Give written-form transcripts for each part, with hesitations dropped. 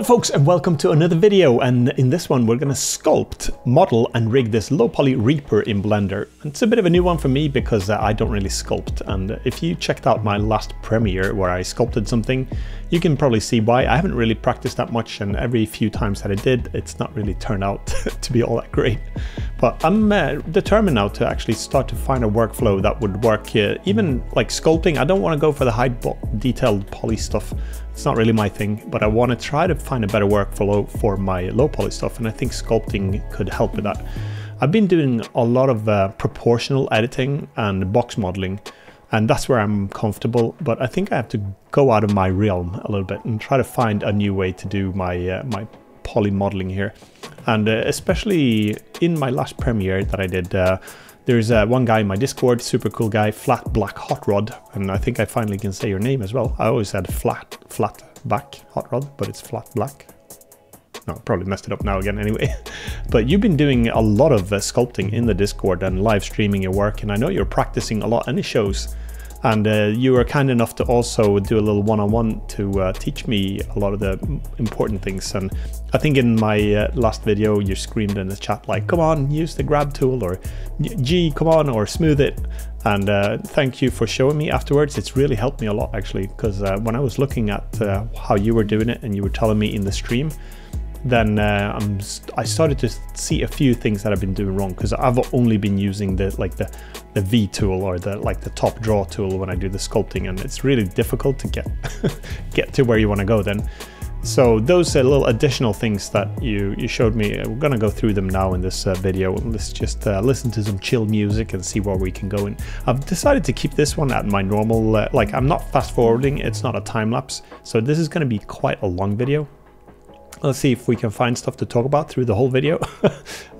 Hello folks and welcome to another video, and in this one we're going to sculpt, model and rig this low poly Reaper in Blender. It's a bit of a new one for me because I don't really sculpt, and if you checked out my last premiere where I sculpted something, you can probably see why. I haven't really practiced that much, and every few times that I did, it's not really turned out to be all that great. But I'm determined now to actually start to find a workflow that would work, even like sculpting. I don't want to go for the high detailed poly stuff. It's not really my thing, but I want to try to find a better workflow for my low poly stuff, and I think sculpting could help with that. I've been doing a lot of proportional editing and box modeling, and that's where I'm comfortable, but I think I have to go out of my realm a little bit and try to find a new way to do my my poly modeling here. And especially in my last premiere that I did, there's one guy in my Discord, super cool guy, Flat Black Hot Rod, and I think I finally can say your name as well. I always said flat back Hot Rod, but it's Flat Black. No, probably messed it up now again anyway. But you've been doing a lot of sculpting in the Discord and live streaming your work, and I know you're practicing a lot, and it shows. And you were kind enough to also do a little one-on-one to teach me a lot of the important things. And I think in my last video you screamed in the chat like, come on, use the grab tool, or G, come on, or smooth it. And thank you for showing me afterwards. It's really helped me a lot actually, because when I was looking at how you were doing it and you were telling me in the stream, then I started to see a few things that I've been doing wrong, because I've only been using the V tool, or the top draw tool when I do the sculpting, and it's really difficult to get to where you want to go then. So those little additional things that you showed me, we're gonna go through them now in this video. Let's just listen to some chill music and see where we can go. And I've decided to keep this one at my normal, like I'm not fast forwarding, it's not a time lapse, so this is gonna be quite a long video. Let's see if we can find stuff to talk about through the whole video.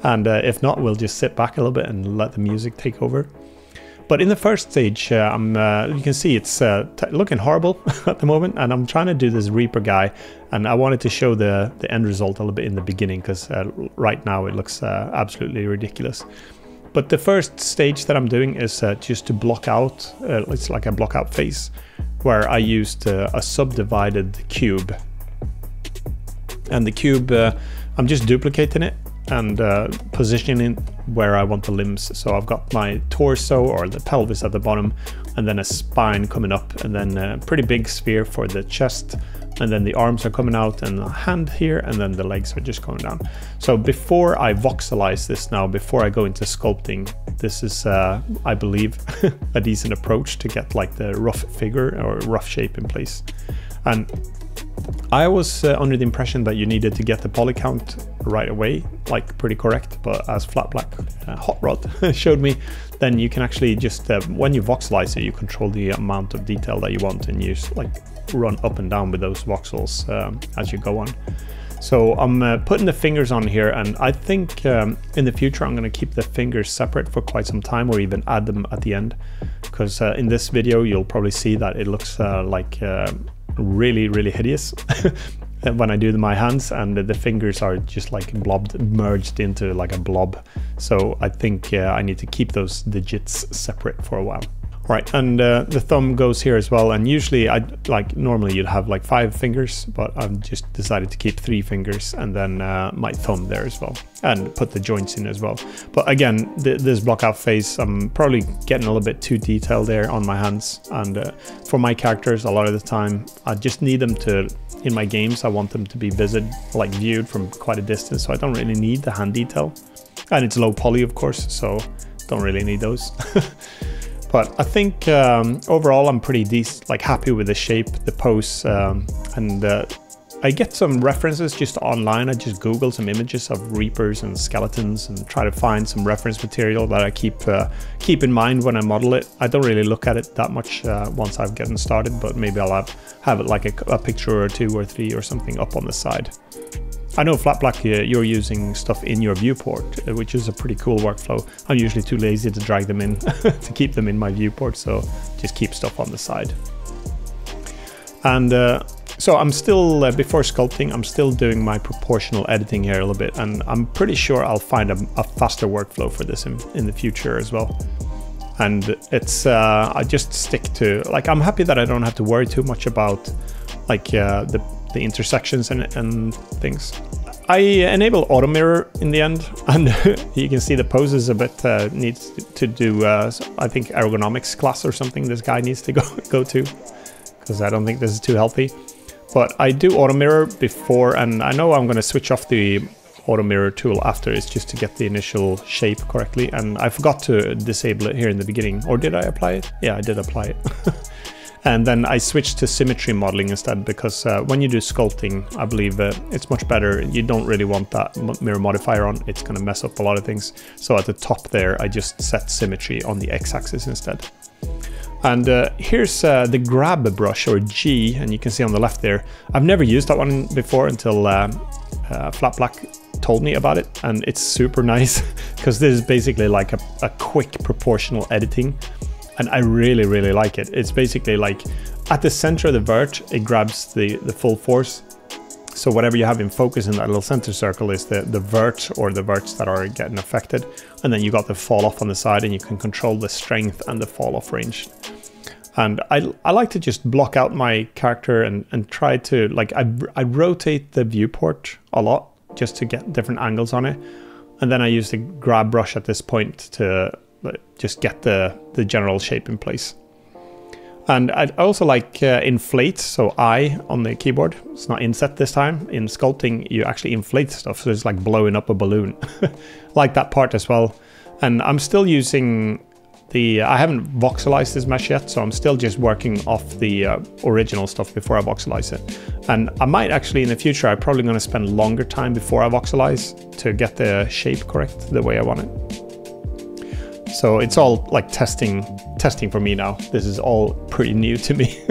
And if not, we'll just sit back a little bit and let the music take over. But in the first stage, you can see it's looking horrible at the moment, and I'm trying to do this Reaper guy, and I wanted to show the end result a little bit in the beginning, because right now it looks absolutely ridiculous. But the first stage that I'm doing is just to block out, it's like a block out face, where I used a subdivided cube. And the cube, I'm just duplicating it and positioning it where I want the limbs. So I've got my torso or the pelvis at the bottom, and then a spine coming up, and then a pretty big sphere for the chest, and then the arms are coming out, and a hand here, and then the legs are just going down. So before I voxelize this now, before I go into sculpting, this is, I believe, a decent approach to get like the rough figure or rough shape in place. And I was under the impression that you needed to get the poly count right away, like pretty correct, but as Flat Black Hot Rod showed me, then you can actually just, when you voxelize it, you control the amount of detail that you want, and you like run up and down with those voxels as you go on. So I'm putting the fingers on here, and I think in the future I'm going to keep the fingers separate for quite some time, or even add them at the end, because in this video you'll probably see that it looks like really hideous when I do my hands, and the fingers are just like merged into like a blob. So I think I need to keep those digits separate for a while. Right, and the thumb goes here as well, and usually normally you'd have like 5 fingers, but I've just decided to keep 3 fingers, and then my thumb there as well, and put the joints in as well. But again, this block out face, I'm probably getting a little bit too detailed there on my hands, and for my characters a lot of the time I just need them to, in my games I want them to be viewed from quite a distance, so I don't really need the hand detail, and it's low poly of course, so don't really need those. But I think overall I'm pretty happy with the shape, the pose, and I get some references just online. I just Google some images of Reapers and skeletons and try to find some reference material that I keep in mind when I model it. I don't really look at it that much once I've gotten started, but maybe I'll have it like a picture or 2 or 3 or something up on the side. I know Flat Black, you're using stuff in your viewport, which is a pretty cool workflow. I'm usually too lazy to drag them in to keep them in my viewport, so just keep stuff on the side. And so I'm still, before sculpting, I'm still doing my proportional editing here a little bit, and I'm pretty sure I'll find a faster workflow for this in the future as well. And it's, I just stick to, like, I'm happy that I don't have to worry too much about like the the intersections and things. I enable auto mirror in the end, and you can see the poses a bit needs to do, I think, ergonomics class or something this guy needs to go to, because I don't think this is too healthy. But I do auto mirror before, and I know I'm going to switch off the auto mirror tool after, it's just to get the initial shape correctly, and I forgot to disable it here in the beginning. Or did I apply it? Yeah, I did apply it. And then I switched to symmetry modeling instead, because when you do sculpting, I believe it's much better. You don't really want that mirror modifier on. It's going to mess up a lot of things. So at the top there, I just set symmetry on the x-axis instead. And here's the grab brush, or G, and you can see on the left there. I've never used that one before until Flat Black told me about it, and it's super nice because this is basically like a quick proportional editing. And I really, really like it. It's basically like at the center of the vert, it grabs the full force. So whatever you have in focus in that little center circle is the vert, or the verts that are getting affected. And then you got the fall off on the side, and you can control the strength and the fall off range. And I like to just block out my character and try to, like, I rotate the viewport a lot just to get different angles on it. And then I use the grab brush at this point to just get the general shape in place. And I also like inflate, so I on the keyboard. It's not inset this time. In sculpting, you actually inflate stuff, so it's like blowing up a balloon. Like that part as well. And I'm still using I haven't voxelized this mesh yet, so I'm still just working off the original stuff before I voxelize it. And I might actually in the future, I'm probably going to spend longer time before I voxelize to get the shape correct the way I want it. So it's all like testing for me now. This is all pretty new to me.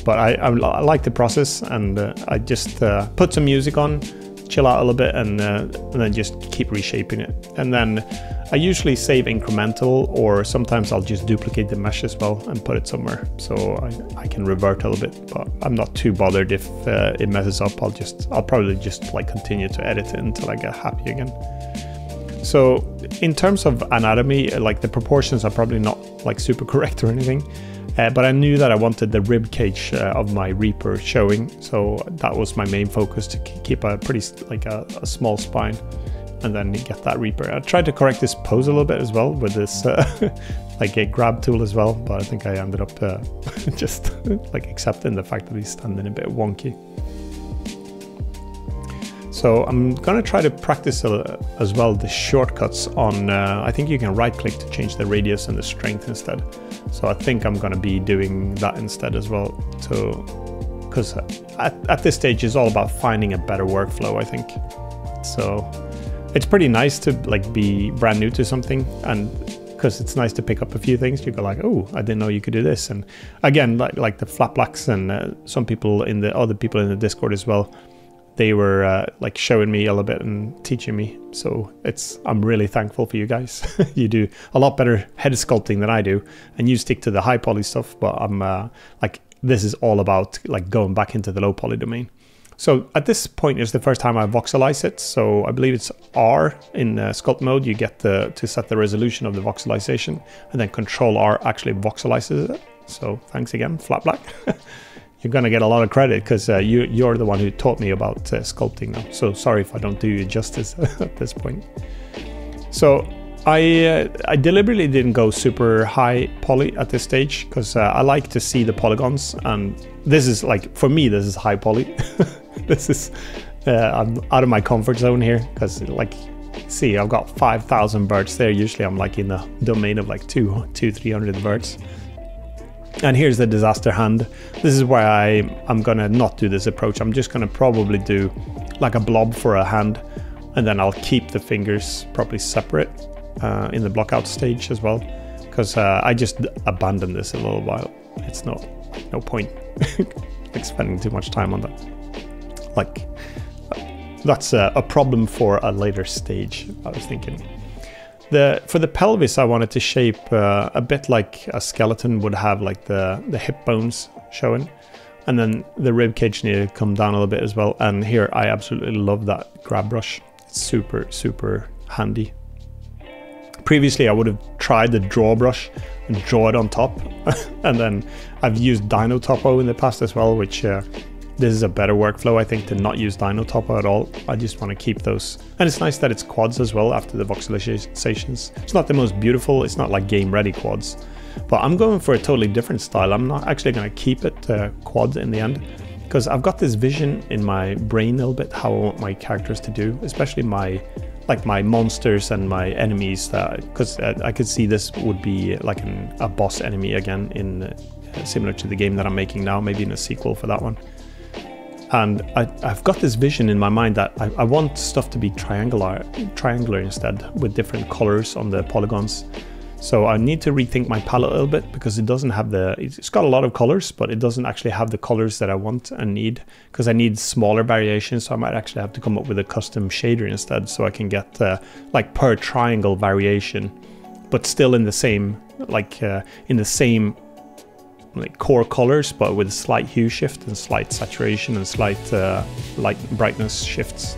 But I like the process, and I just put some music on, chill out a little bit, and then just keep reshaping it. And then I usually save incremental, or sometimes I'll just duplicate the mesh as well and put it somewhere, so I can revert a little bit. But I'm not too bothered if it messes up. I'll probably just like continue to edit it until I get happy again. So in terms of anatomy, like the proportions are probably not like super correct or anything. But I knew that I wanted the rib cage of my Reaper showing, so that was my main focus, to keep a pretty like a small spine, and then get that Reaper. I tried to correct this pose a little bit as well with this like a grab tool as well, but I think I ended up just like accepting the fact that he's standing a bit wonky. So I'm gonna try to practice as well the shortcuts on, I think you can right click to change the radius and the strength instead. So I think I'm gonna be doing that instead as well, because at this stage it's all about finding a better workflow, I think. So it's pretty nice to like be brand new to something, and because it's nice to pick up a few things. You go like, oh, I didn't know you could do this. And again, like the Flat Blacks and some people in the other people in the Discord as well, they were like showing me a little bit and teaching me. So I'm really thankful for you guys. You do a lot better head sculpting than I do, and you stick to the high poly stuff, but I'm like, this is all about like going back into the low poly domain. So at this point is the first time I voxelize it. So I believe it's R in sculpt mode. You get to set the resolution of the voxelization, and then Control R actually voxelizes it. So thanks again, Flat Black. You're gonna get a lot of credit because you're the one who taught me about sculpting now. So sorry if I don't do you justice at this point. So I deliberately didn't go super high poly at this stage because I like to see the polygons, and this is like, for me, this is high poly. This is I'm out of my comfort zone here because, like, see, I've got 5,000 verts there. Usually I'm like in the domain of like 200-300 verts. And here's the disaster hand. This is where I'm gonna not do this approach. I'm just gonna probably do like a blob for a hand, and then I'll keep the fingers probably separate in the blockout stage as well, because I just abandoned this a little while. It's no point like spending too much time on that. Like that's a problem for a later stage, I was thinking. For the pelvis, I wanted to shape a bit like a skeleton would have, like the hip bones showing, and then the rib cage needed to come down a little bit as well. And here I absolutely love that grab brush. It's super handy. Previously I would have tried the draw brush and draw it on top, and then I've used Dino Topo in the past as well, which this is a better workflow, I think, to not use Dino Topo at all. I just want to keep those. And it's nice that it's quads as well after the voxelizations. It's not the most beautiful, it's not like game ready quads, but I'm going for a totally different style. I'm not actually going to keep it quad in the end, because I've got this vision in my brain a little bit how I want my characters to do, especially my monsters and my enemies, because I could see this would be like a boss enemy again in similar to the game that I'm making now, maybe in a sequel for that one. And I've got this vision in my mind that I want stuff to be triangular instead, with different colors on the polygons. So I need to rethink my palette a little bit, because it doesn't have it's got a lot of colors, but it doesn't actually have the colors that I want and need, because I need smaller variations. So I might actually have to come up with a custom shader instead, so I can get like per triangle variation, but still in the same like core colors, but with a slight hue shift and slight saturation and slight light brightness shifts.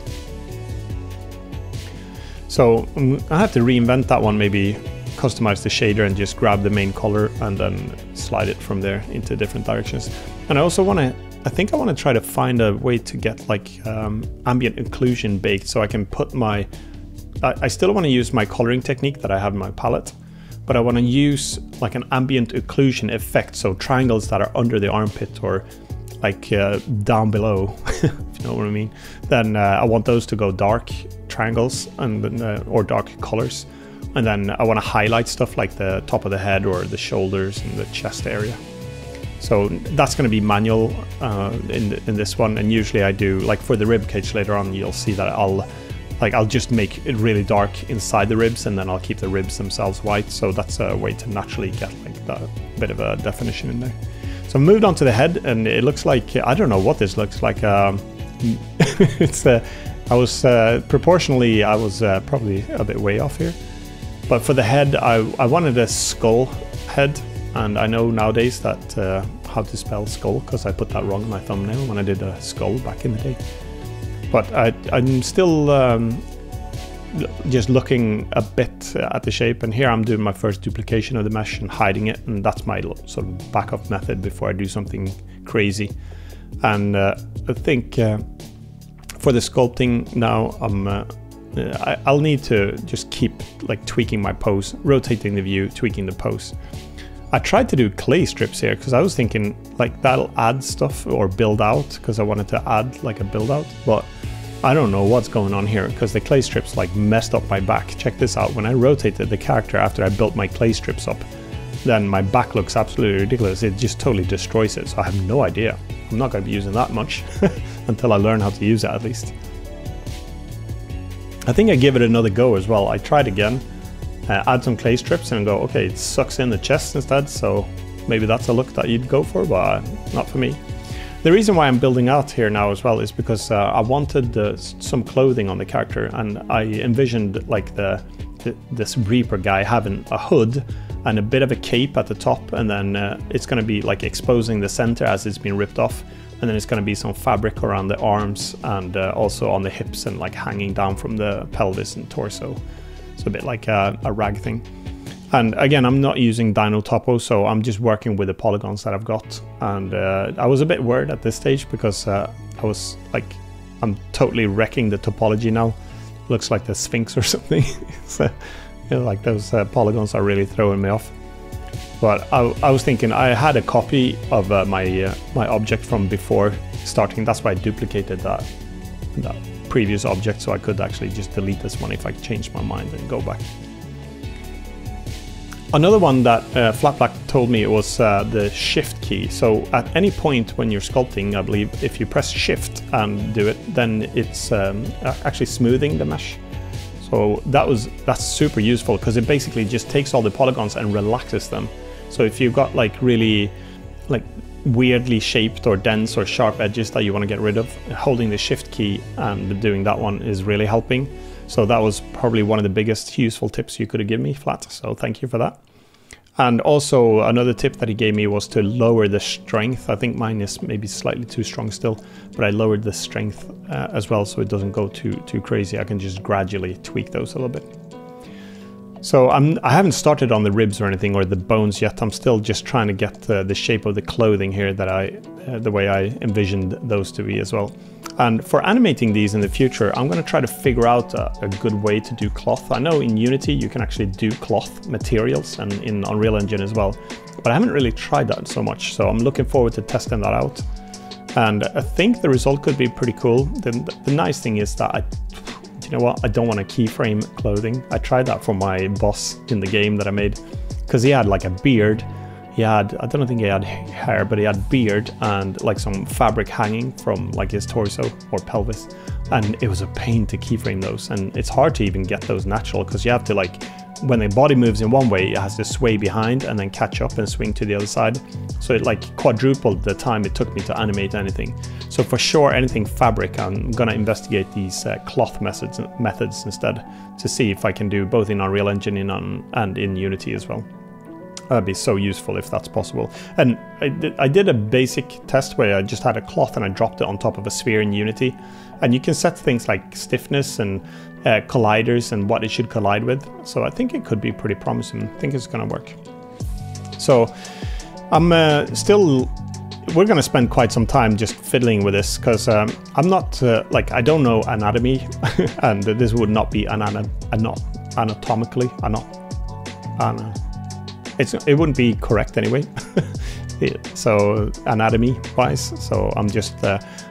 So I have to reinvent that one, maybe customize the shader and just grab the main color and then slide it from there into different directions. And I also I think I want to try to find a way to get like ambient occlusion baked, so I can put I still want to use my coloring technique that I have in my palette, but I want to use like an ambient occlusion effect, so triangles that are under the armpit or like down below, if you know what I mean. Then I want those to go dark triangles and or dark colors. And then I want to highlight stuff like the top of the head or the shoulders and the chest area. So that's going to be manual in this one. And usually I do, like for the ribcage later on, you'll see that I'll just make it really dark inside the ribs, and then I'll keep the ribs themselves white. So that's a way to naturally get like that bit of a definition in there. So I moved on to the head, and it looks like, I don't know what this looks like. Proportionally, I was probably a bit way off here. But for the head, I wanted a skull head, and I know nowadays that how to spell skull, because I put that wrong in my thumbnail when I did a skull back in the day. But I'm still just looking a bit at the shape, and here I'm doing my first duplication of the mesh and hiding it, and that's my sort of backup method before I do something crazy. And I think for the sculpting now, I'll need to just keep like tweaking my pose, rotating the view, tweaking the pose. I tried to do clay strips here because I was thinking like that'll add stuff or build out, because I wanted to add like a build out, but I don't know what's going on here because the clay strips like messed up my back. Check this out. When I rotated the character after I built my clay strips up, then my back looks absolutely ridiculous. It just totally destroys it. So I have no idea. I'm not going to be using that much until I learn how to use it at least. I think I give it another go as well. I tried again, add some clay strips and go, okay, it sucks in the chest instead. So maybe that's a look that you'd go for, but not for me. The reason why I'm building out here now as well is because I wanted some clothing on the character, and I envisioned like this Reaper guy having a hood and a bit of a cape at the top, and then it's going to be like exposing the center as it's been ripped off, and then it's going to be some fabric around the arms and also on the hips and like hanging down from the pelvis and torso. It's a bit like a rag thing. And again, I'm not using Dino Topo, so I'm just working with the polygons that I've got. And I was a bit worried at this stage because I was like, I'm totally wrecking the topology now. Looks like the Sphinx or something. So, you know, like those polygons are really throwing me off. But I was thinking I had a copy of my object from before starting. That's why I duplicated that previous object, so I could actually just delete this one if I changed my mind and go back. Another one that Flat Black told me was the shift key. So at any point when you're sculpting, I believe if you press shift and do it, then it's actually smoothing the mesh. So that's super useful because it basically just takes all the polygons and relaxes them. So if you've got like really like weirdly shaped or dense or sharp edges that you want to get rid of, holding the shift key and doing that one is really helping. So that was probably one of the biggest useful tips you could have given me, Flat. So thank you for that. And also another tip that he gave me was to lower the strength. I think mine is maybe slightly too strong still, but I lowered the strength as well so it doesn't go too crazy. I can just gradually tweak those a little bit. So I haven't started on the ribs or anything or the bones yet. I'm still just trying to get the shape of the clothing here that the way I envisioned those to be as well. And for animating these in the future, I'm going to try to figure out a good way to do cloth. I know in Unity you can actually do cloth materials, and in Unreal Engine as well, but I haven't really tried that so much. So I'm looking forward to testing that out. And I think the result could be pretty cool. The nice thing is that you know what? I don't want to keyframe clothing. I tried that for my boss in the game that I made, because he had like a beard. He had, I don't think he had hair, but he had beard and like some fabric hanging from like his torso or pelvis. And it was a pain to keyframe those. And it's hard to even get those natural, because you have to like, when the body moves in one way, it has to sway behind and then catch up and swing to the other side. So it like quadrupled the time it took me to animate anything. So for sure, anything fabric, I'm gonna investigate these cloth methods instead to see if I can do both in Unreal Engine and in Unity as well. That'd be so useful if that's possible. And I did a basic test where I just had a cloth and I dropped it on top of a sphere in Unity. And you can set things like stiffness and colliders and what it should collide with. So I think it could be pretty promising. I think it's gonna work. So I'm we're gonna spend quite some time just fiddling with this, because I'm not, like, I don't know anatomy, and this would not be anatomically, it wouldn't be correct anyway. So anatomy wise, so I'm just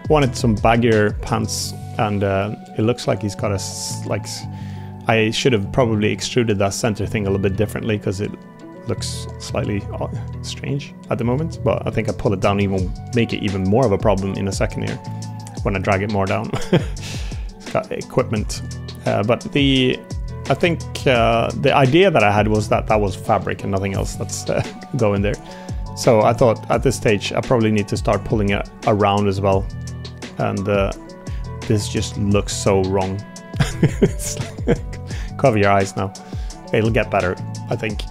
wanted some baggier pants, and it looks like he's got a like, I should have probably extruded that center thing a little bit differently, because it looks slightly strange at the moment, but I think I pull it down, even make it even more of a problem in a second here when I drag it more down. It's got equipment, but I think the idea that I had was that was fabric and nothing else that's going there. So I thought at this stage I probably need to start pulling it around as well, and this just looks so wrong. Cover your eyes now. It'll get better, I think.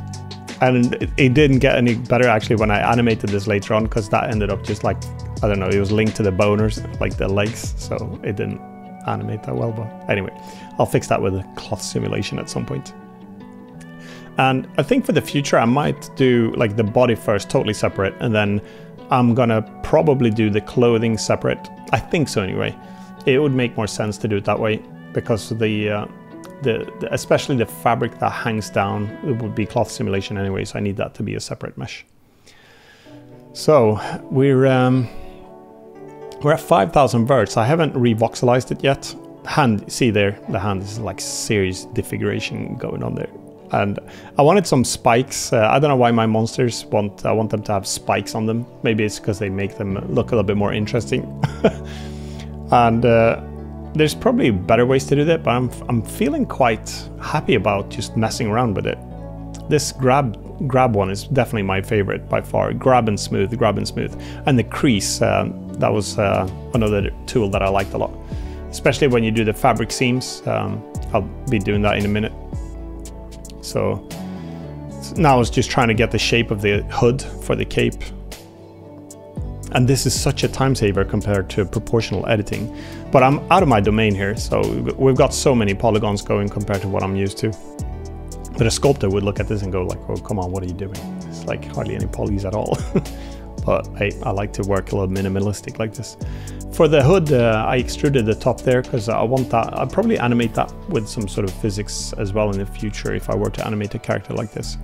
And it didn't get any better actually when I animated this later on, because that ended up just like, I don't know, it was linked to the boners, like the legs, so it didn't animate that well. But anyway, I'll fix that with a cloth simulation at some point. And I think for the future I might do like the body first, totally separate, and then I'm gonna probably do the clothing separate. I think so anyway. It would make more sense to do it that way, because especially the fabric that hangs down, it would be cloth simulation anyway, so I need that to be a separate mesh. So we're at 5,000 verts. I haven't re-voxelized it yet. Hand, see there, the hand is like serious disfiguration going on there. And I wanted some spikes. I don't know why my monsters I want them to have spikes on them. Maybe it's because they make them look a little bit more interesting. And there's probably better ways to do that, but I'm feeling quite happy about just messing around with it. This grab one is definitely my favorite by far. Grab and smooth. And the crease, that was another tool that I liked a lot, especially when you do the fabric seams. I'll be doing that in a minute. So now it's just trying to get the shape of the hood for the cape. And this is such a time saver compared to proportional editing. But I'm out of my domain here, so we've got so many polygons going compared to what I'm used to. But a sculptor would look at this and go like, oh, come on, what are you doing? It's like hardly any polys at all. But I like to work a little minimalistic like this. For the hood, I extruded the top there because I want that. I'll probably animate that with some sort of physics as well in the future if I were to animate a character like this.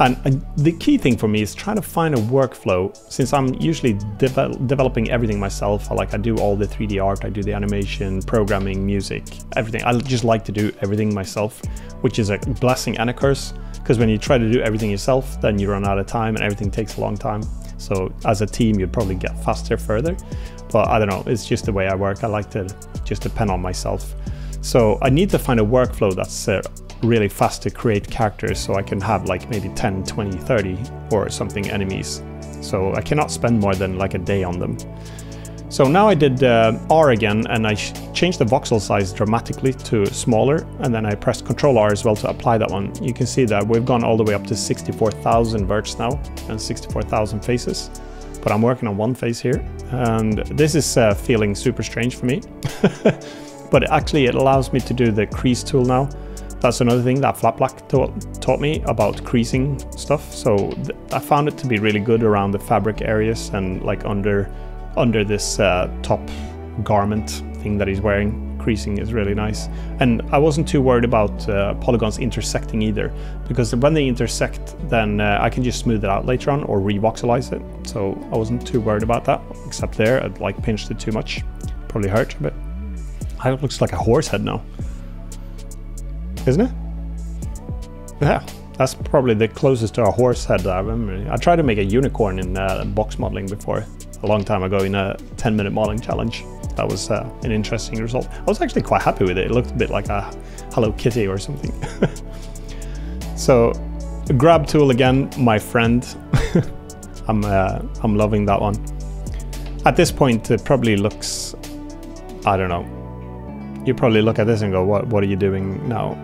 And the key thing for me is trying to find a workflow, since I'm usually developing everything myself. I do all the 3D art, I do the animation, programming, music, everything. I just like to do everything myself, which is a blessing and a curse, because when you try to do everything yourself, then you run out of time and everything takes a long time. So as a team, you'd probably get faster further. But I don't know, it's just the way I work. I like to just depend on myself. So I need to find a workflow that's really fast to create characters, so I can have like maybe 10, 20, 30 or something enemies. So I cannot spend more than like a day on them. So now I did R again, and I changed the voxel size dramatically to smaller, and then I pressed Ctrl R as well to apply that one. You can see that we've gone all the way up to 64,000 verts now and 64,000 faces. But I'm working on one face here, and this is feeling super strange for me. But actually it allows me to do the crease tool now, That's another thing that flat black taught me about creasing stuff. So I found it to be really good around the fabric areas and like under this top garment thing that he's wearing. Creasing is really nice. And I wasn't too worried about polygons intersecting either, because when they intersect, then I can just smooth it out later on or re-voxelize it. So I wasn't too worried about that, except there I'd like pinched it too much. Probably hurt a bit. It looks like a horse head now, isn't it? Yeah, that's probably the closest to a horse head that I remember. I tried to make a unicorn in box modeling before, a long time ago in a 10-minute modeling challenge. That was an interesting result. I was actually quite happy with it. It looked a bit like a Hello Kitty or something. So, grab tool again, my friend. I'm loving that one. At this point, it probably looks, I don't know. You probably look at this and go, "What are you doing now?"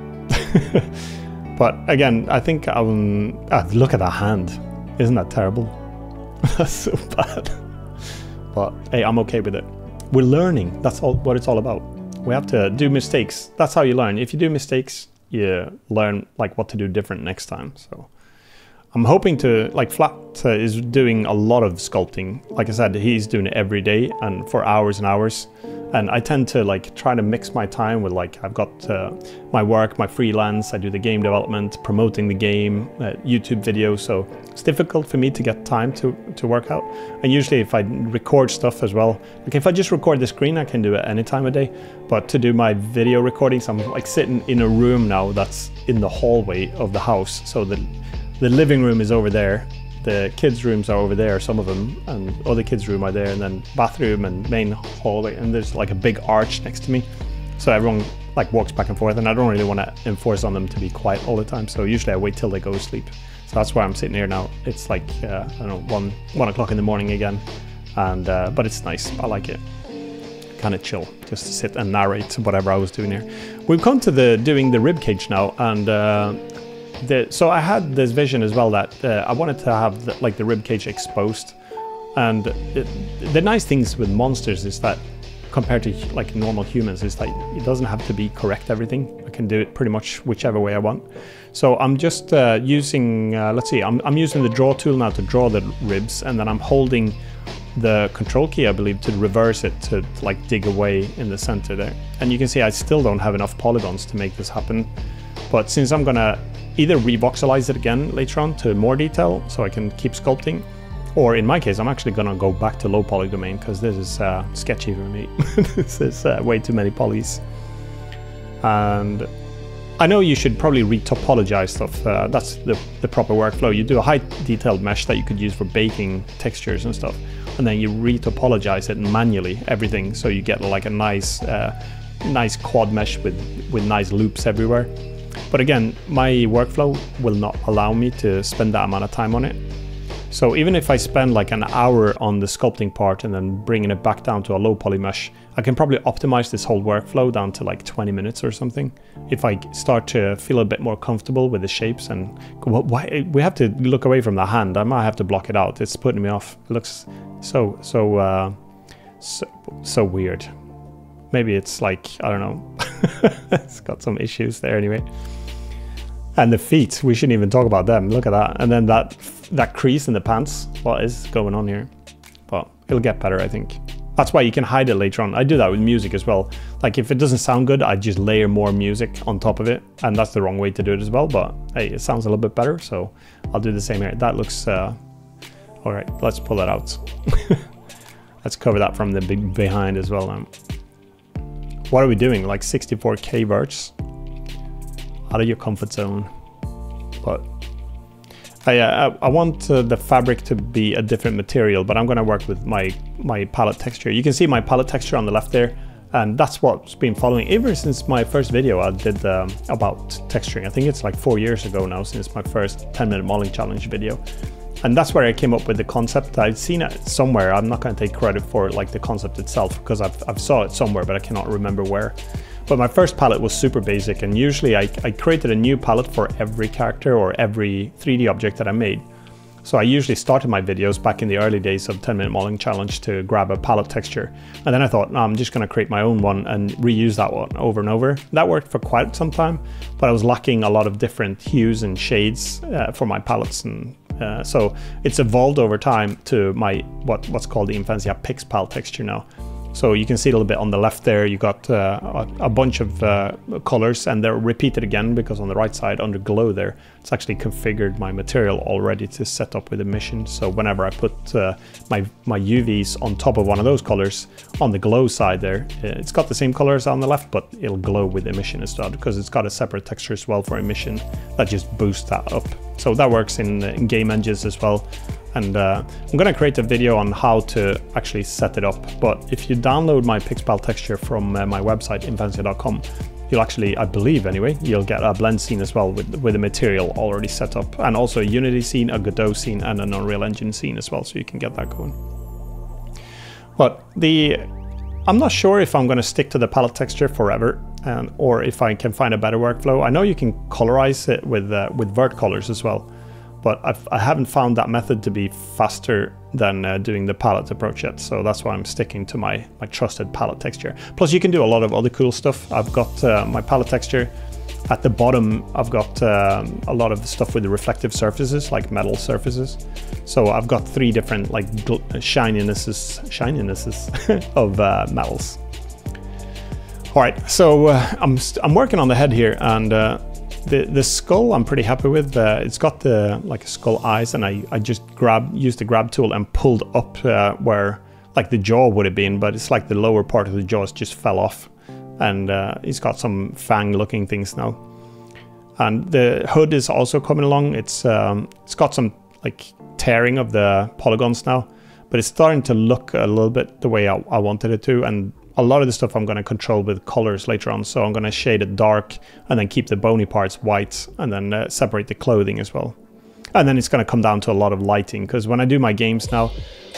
But again, I think look at that hand. Isn't that terrible? That's so bad. But hey, I'm okay with it. We're learning. That's all what it's all about. We have to do mistakes. That's how you learn. If you do mistakes, you learn like what to do different next time. So I'm hoping to, like, Flat is doing a lot of sculpting. Like I said, he's doing it every day and for hours and hours. And I tend to like try to mix my time with, like, I've got my work, my freelance, I do the game development, promoting the game, YouTube videos. So it's difficult for me to get time to work out. And usually if I record stuff as well, like if I just record the screen, I can do it any time of day. But to do my video recordings, I'm like sitting in a room now that's in the hallway of the house. So the living room is over there. The kids' rooms are over there, some of them, and other kids' room are there, and then bathroom and main hallway, and there's like a big arch next to me. So everyone like walks back and forth, and I don't really want to enforce on them to be quiet all the time. So usually I wait till they go to sleep. So that's why I'm sitting here now. It's like, I don't know, 1 o'clock in the morning again. And but it's nice, I like it. Kind of chill, just to sit and narrate whatever I was doing here. We've come to doing the ribcage now, and so I had this vision as well that I wanted to have the ribcage exposed. And the nice things with monsters is that compared to like normal humans is that it doesn't have to be correct everything. I can do it pretty much whichever way I want. So I'm just using, let's see, I'm using the draw tool now to draw the ribs, and then I'm holding the control key, I believe, to reverse it to like dig away in the center there. And you can see I still don't have enough polygons to make this happen. But since I'm gonna either re-voxelize it again later on to more detail so I can keep sculpting, or in my case I'm actually gonna go back to low poly domain because this is sketchy for me. This is way too many polys. And I know you should probably re-topologize stuff. That's the proper workflow. You do a high detailed mesh that you could use for baking textures and stuff, and then you re-topologize it manually, everything, so you get like a nice nice quad mesh with nice loops everywhere. But again, my workflow will not allow me to spend that amount of time on it. So even if I spend like an hour on the sculpting part and then bringing it back down to a low poly mesh, I can probably optimize this whole workflow down to like 20 minutes or something. If I start to feel a bit more comfortable with the shapes and why we have to look away from the hand. I might have to block it out. It's putting me off. It looks so weird. Maybe it's like, I don't know. It's got some issues there anyway. And the feet, we shouldn't even talk about them. Look at that. And then that crease in the pants. What is going on here? But it'll get better, I think. That's why you can hide it later on. I do that with music as well. Like if it doesn't sound good, I just layer more music on top of it. And that's the wrong way to do it as well. But hey, it sounds a little bit better. So I'll do the same here. That looks, all right, let's pull that out. Let's cover that from the behind as well now. What are we doing? Like 64K verts? Out of your comfort zone. But I want the fabric to be a different material, but I'm going to work with my palette texture. You can see my palette texture on the left there, and that's what's been following ever since my first video I did about texturing. I think it's like 4 years ago now since my first 10-minute modeling challenge video. And that's where I came up with the concept. I'd seen it somewhere. I'm not going to take credit for like the concept itself because I've saw it somewhere, but I cannot remember where. But my first palette was super basic, and usually I created a new palette for every character or every 3D object that I made. So I usually started my videos back in the early days of 10-minute modeling challenge to grab a palette texture. And then I thought, no, I'm just going to create my own one and reuse that one over and over. That worked for quite some time, but I was lacking a lot of different hues and shades for my palettes. And so it's evolved over time to my what's called the Imphenzia PixPal texture now. So you can see a little bit on the left there, you got a bunch of colors, and they're repeated again because on the right side under glow there, it's actually configured my material already to set up with emission. So whenever I put my UVs on top of one of those colors on the glow side there, it's got the same colors on the left, but it'll glow with emission instead because it's got a separate texture as well for emission that just boosts that up. So that works in game engines as well. And I'm going to create a video on how to actually set it up. But if you download my PixPal texture from my website, imphenzia.com, you'll actually, I believe anyway, you'll get a blend scene as well with the material already set up. And also a Unity scene, a Godot scene, and an Unreal Engine scene as well, so you can get that going. But I'm not sure if I'm going to stick to the palette texture forever, or if I can find a better workflow. I know you can colorize it with vert colors as well. But I haven't found that method to be faster than doing the palette approach yet. So that's why I'm sticking to my trusted palette texture. Plus you can do a lot of other cool stuff. I've got my palette texture. At the bottom, I've got a lot of stuff with the reflective surfaces, like metal surfaces. So I've got 3 different like shininesses of metals. All right, so I'm working on the head here, and the skull I'm pretty happy with. It's got like skull eyes, and I just used the grab tool and pulled up where like the jaw would have been, but it's like the lower part of the jaws just fell off, and he's got some fang looking things now. And the hood is also coming along. It's got some like tearing of the polygons now, but it's starting to look a little bit the way I wanted it to. And a lot of the stuff I'm going to control with colors later on. So I'm going to shade it dark and then keep the bony parts white, and then separate the clothing as well. And then it's going to come down to a lot of lighting, because when I do my games now,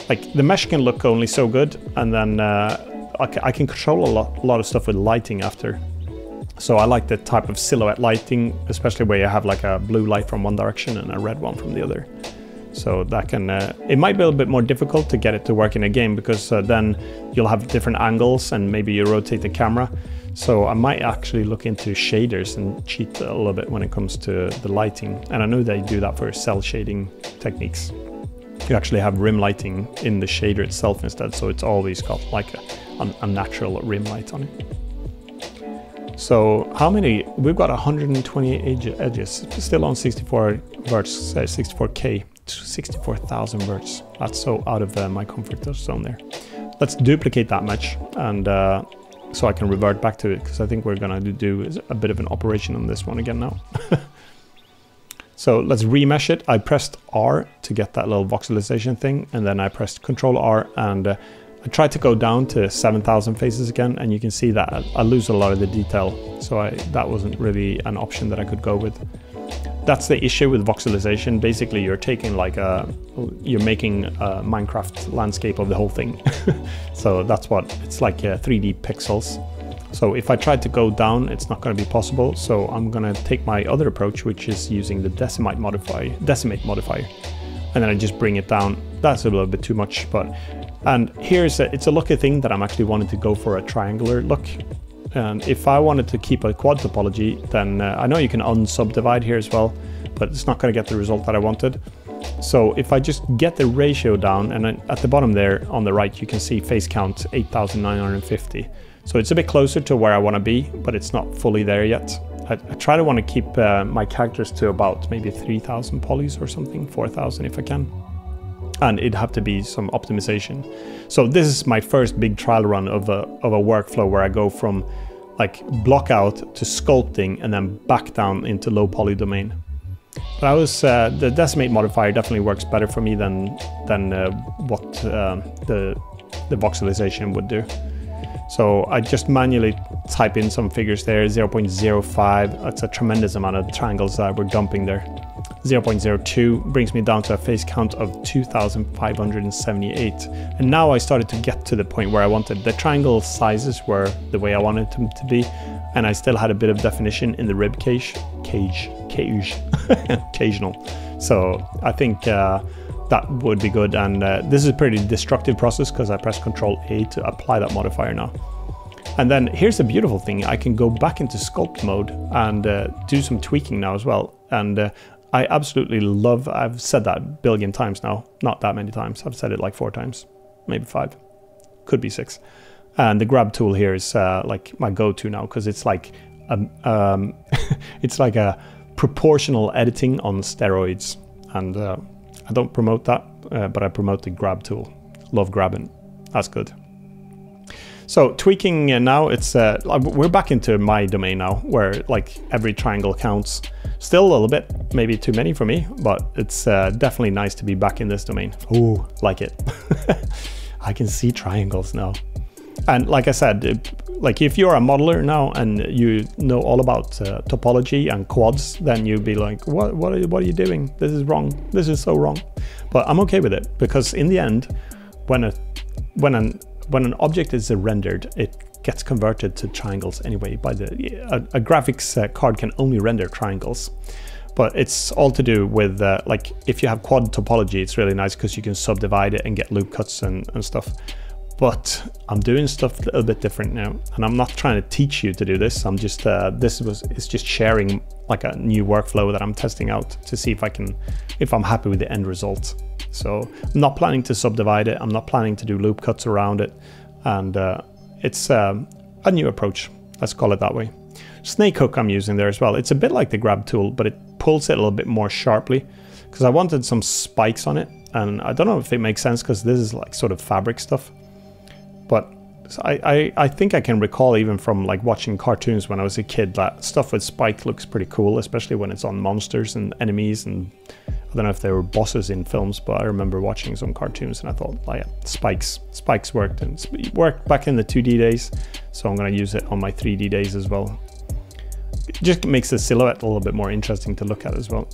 like the mesh can look only so good, and then I can control a lot of stuff with lighting after. So I like the type of silhouette lighting, especially where you have like a blue light from one direction and a red one from the other. So that can, it might be a little bit more difficult to get it to work in a game, because then you'll have different angles and maybe you rotate the camera. So I might actually look into shaders and cheat a little bit when it comes to the lighting. And I know they do that for cell shading techniques. You actually have rim lighting in the shader itself instead, so it's always got like a natural rim light on it. So how many? We've got 128 edges, still on 64 verts, 64K. 64,000 verts. That's so out of my comfort zone there. Let's duplicate that much, and so I can revert back to it, because I think we're gonna do a bit of an operation on this one again now. So let's remesh it. I pressed R to get that little voxelization thing, and then I pressed Control R, and I tried to go down to 7,000 faces again, and you can see that I lose a lot of the detail. So that wasn't really an option that I could go with. That's the issue with voxelization. Basically, you're taking like you're making a Minecraft landscape of the whole thing. So that's what it's like, 3D pixels. So if I tried to go down, it's not going to be possible. So I'm going to take my other approach, which is using the Decimate modifier, and then I just bring it down. That's a little bit too much, and it's a lucky thing that I'm actually wanting to go for a triangular look. And if I wanted to keep a quad topology, then I know you can unsubdivide here as well, but it's not going to get the result that I wanted. So if I just get the ratio down, and at the bottom there on the right, you can see face count 8,950. So it's a bit closer to where I want to be, but it's not fully there yet. I try to want to keep my characters to about maybe 3,000 polys or something, 4,000 if I can. And it'd have to be some optimization. So this is my first big trial run of a workflow where I go from like block out to sculpting and then back down into low poly domain. But the Decimate modifier definitely works better for me than what the voxelization would do. So I just manually type in some figures there, 0.05, that's a tremendous amount of triangles that we're dumping there. 0.02 brings me down to a face count of 2,578. And now I started to get to the point where I wanted the triangle sizes were the way I wanted them to be, and I still had a bit of definition in the rib cage. occasional. So I think that would be good, and this is a pretty destructive process because I press Ctrl A to apply that modifier now. And then here's the beautiful thing, I can go back into sculpt mode and do some tweaking now as well. And I absolutely love, I've said that a billion times now, not that many times, I've said it like 4 times, maybe 5, could be 6. And the grab tool here is like my go-to now, because it's like it's like a proportional editing on steroids. And I don't promote that, but I promote the grab tool. Love grabbing, that's good. So tweaking now, it's we're back into my domain now, where like every triangle counts. Still a little bit, maybe too many for me, but it's definitely nice to be back in this domain. Ooh, like it. I can see triangles now. And like I said, like if you're a modeler now and you know all about topology and quads, then you'd be like, what are you doing? This is wrong. This is so wrong. But I'm okay with it, because in the end, when an object is rendered, it gets converted to triangles anyway. By a graphics card can only render triangles, but it's all to do with like if you have quad topology, it's really nice because you can subdivide it and get loop cuts and stuff. But I'm doing stuff a little bit different now, and I'm not trying to teach you to do this. I'm just it's just sharing like a new workflow that I'm testing out to see if I'm happy with the end result. So I'm not planning to subdivide it. I'm not planning to do loop cuts around it, and it's a new approach. Let's call it that way. Snake hook I'm using there as well. It's a bit like the grab tool, but it pulls it a little bit more sharply, because I wanted some spikes on it, and I don't know if it makes sense because this is like sort of fabric stuff. But I think I can recall even from like watching cartoons when I was a kid that stuff with spike looks pretty cool, especially when it's on monsters and enemies, and I don't know if they were bosses in films, but I remember watching some cartoons and I thought, oh yeah, spikes worked, and it worked back in the 2D days, so I'm going to use it on my 3D days as well. It just makes the silhouette a little bit more interesting to look at as well.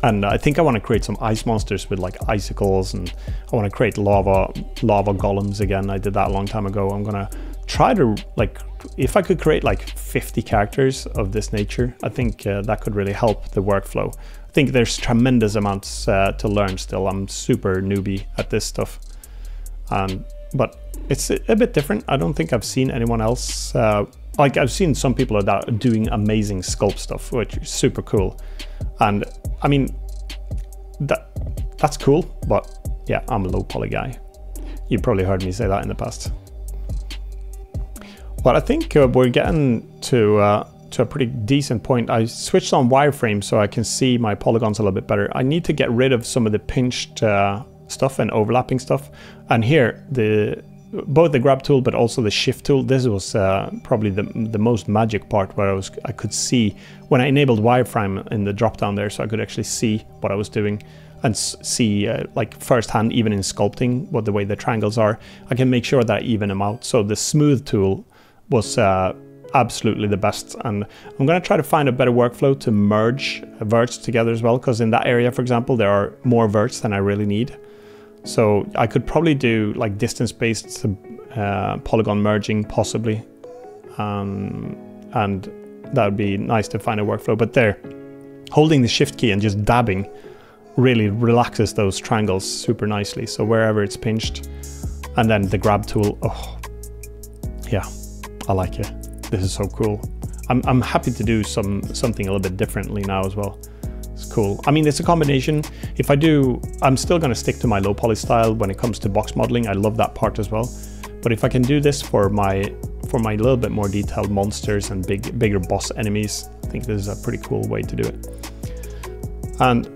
And I think I want to create some ice monsters with like icicles, and I want to create lava golems again. I did that a long time ago. I'm gonna try to, like, if I could create like 50 characters of this nature, I think that could really help the workflow. I think there's tremendous amounts to learn still. I'm super newbie at this stuff, but it's a bit different. I don't think I've seen anyone else. Like I've seen some people that are doing amazing sculpt stuff, which is super cool. And I mean, that's cool, but yeah, I'm a low poly guy. You probably heard me say that in the past. But I think we're getting to a pretty decent point. I switched on wireframe so I can see my polygons a little bit better. I need to get rid of some of the pinched stuff and overlapping stuff. And here, both the grab tool but also the shift tool, this was probably the most magic part, where I could see when I enabled wireframe in the drop down there, so I could actually see what I was doing and see like firsthand, even in sculpting, what the way the triangles are. I can make sure that I even them out. So the smooth tool was absolutely the best, and I'm going to try to find a better workflow to merge verts together as well, because in that area, for example, there are more verts than I really need. So I could probably do like distance-based polygon merging, possibly, and that would be nice to find a workflow. But there, holding the shift key and just dabbing really relaxes those triangles super nicely. So wherever it's pinched, and then the grab tool, oh yeah, I like it. This is so cool. I'm happy to do something a little bit differently now as well. It's cool. I mean, it's a combination. If I do, I'm still going to stick to my low poly style when it comes to box modeling. I love that part as well. But if I can do this for my little bit more detailed monsters and bigger boss enemies, I think this is a pretty cool way to do it. And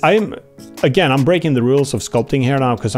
I'm breaking the rules of sculpting here now, because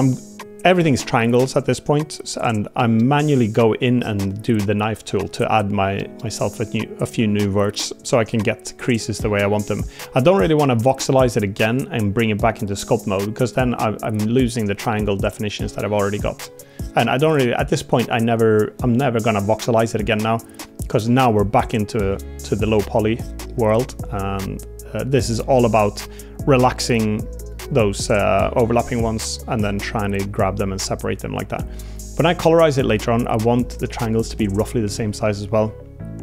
everything's triangles at this point, and I manually go in and do the knife tool to add myself a few new verts, so I can get creases the way I want them. I don't really want to voxelize it again and bring it back into sculpt mode, because then I'm losing the triangle definitions that I've already got. And I don't really, at this point, I'm never gonna voxelize it again now, because now we're back into the low poly world, and this is all about relaxing those overlapping ones and then trying to grab them and separate them like that. When I colorize it later on, I want the triangles to be roughly the same size as well,